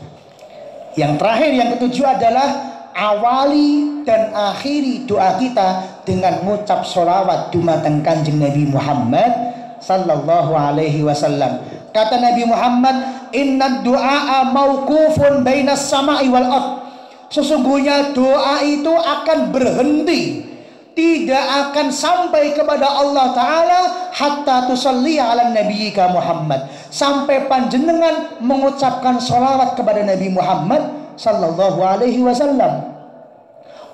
Yang terakhir, yang ketujuh adalah awali dan akhiri doa kita dengan mengucap sholawat dumateng Kanjeng Nabi Muhammad sallallahu alaihi wasallam. Kata Nabi Muhammad, inna du'a mauqufun bainas sama'i wal ard. Sesungguhnya doa itu akan berhenti, tidak akan sampai kepada Allah Ta'ala hatta tusalli ala nabiyyika Muhammad, sampai panjenengan mengucapkan sholawat kepada Nabi Muhammad sallallahu alaihi wasallam.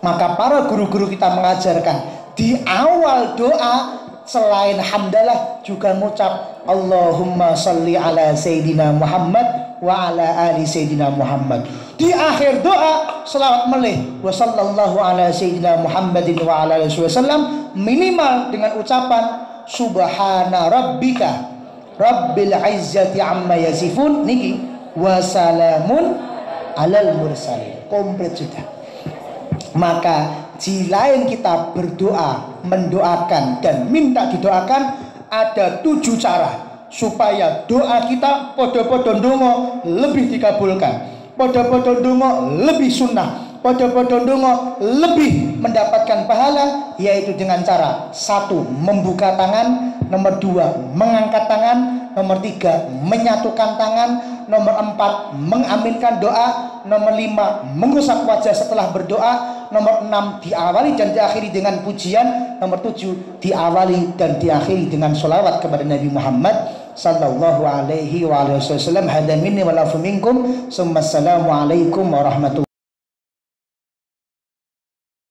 Maka para guru-guru kita mengajarkan di awal doa selain hamdalah juga mengucap Allahumma salli ala Sayyidina Muhammad wa ala ali Sayyidina Muhammad. Di akhir doa selawat melih wa sallallahu ala Sayyidina Muhammadin wa ala alihi wasallam, minimal dengan ucapan subhana rabbika rabbil izzati amma yasifun niki wa salamun alal mursalin. Komplit sudah. Maka selain kita berdoa, mendoakan dan minta didoakan, ada 7 cara supaya doa kita podo-podo ndonga lebih dikabulkan, podo-podo ndonga lebih sunnah, podo-podo ndonga lebih mendapatkan pahala, yaitu dengan cara 1. Membuka tangan, nomor 2 mengangkat tangan, nomor 3 menyatukan tangan, nomor 4 mengaminkan doa, nomor 5 mengusap wajah setelah berdoa, nomor 6 diawali dan diakhiri dengan pujian, nomor 7 diawali dan diakhiri dengan sholawat kepada Nabi Muhammad sallallahu alaihi wa alihi wasallam. Hadza minni wa lafu minkum. Assalamualaikum warahmatullahi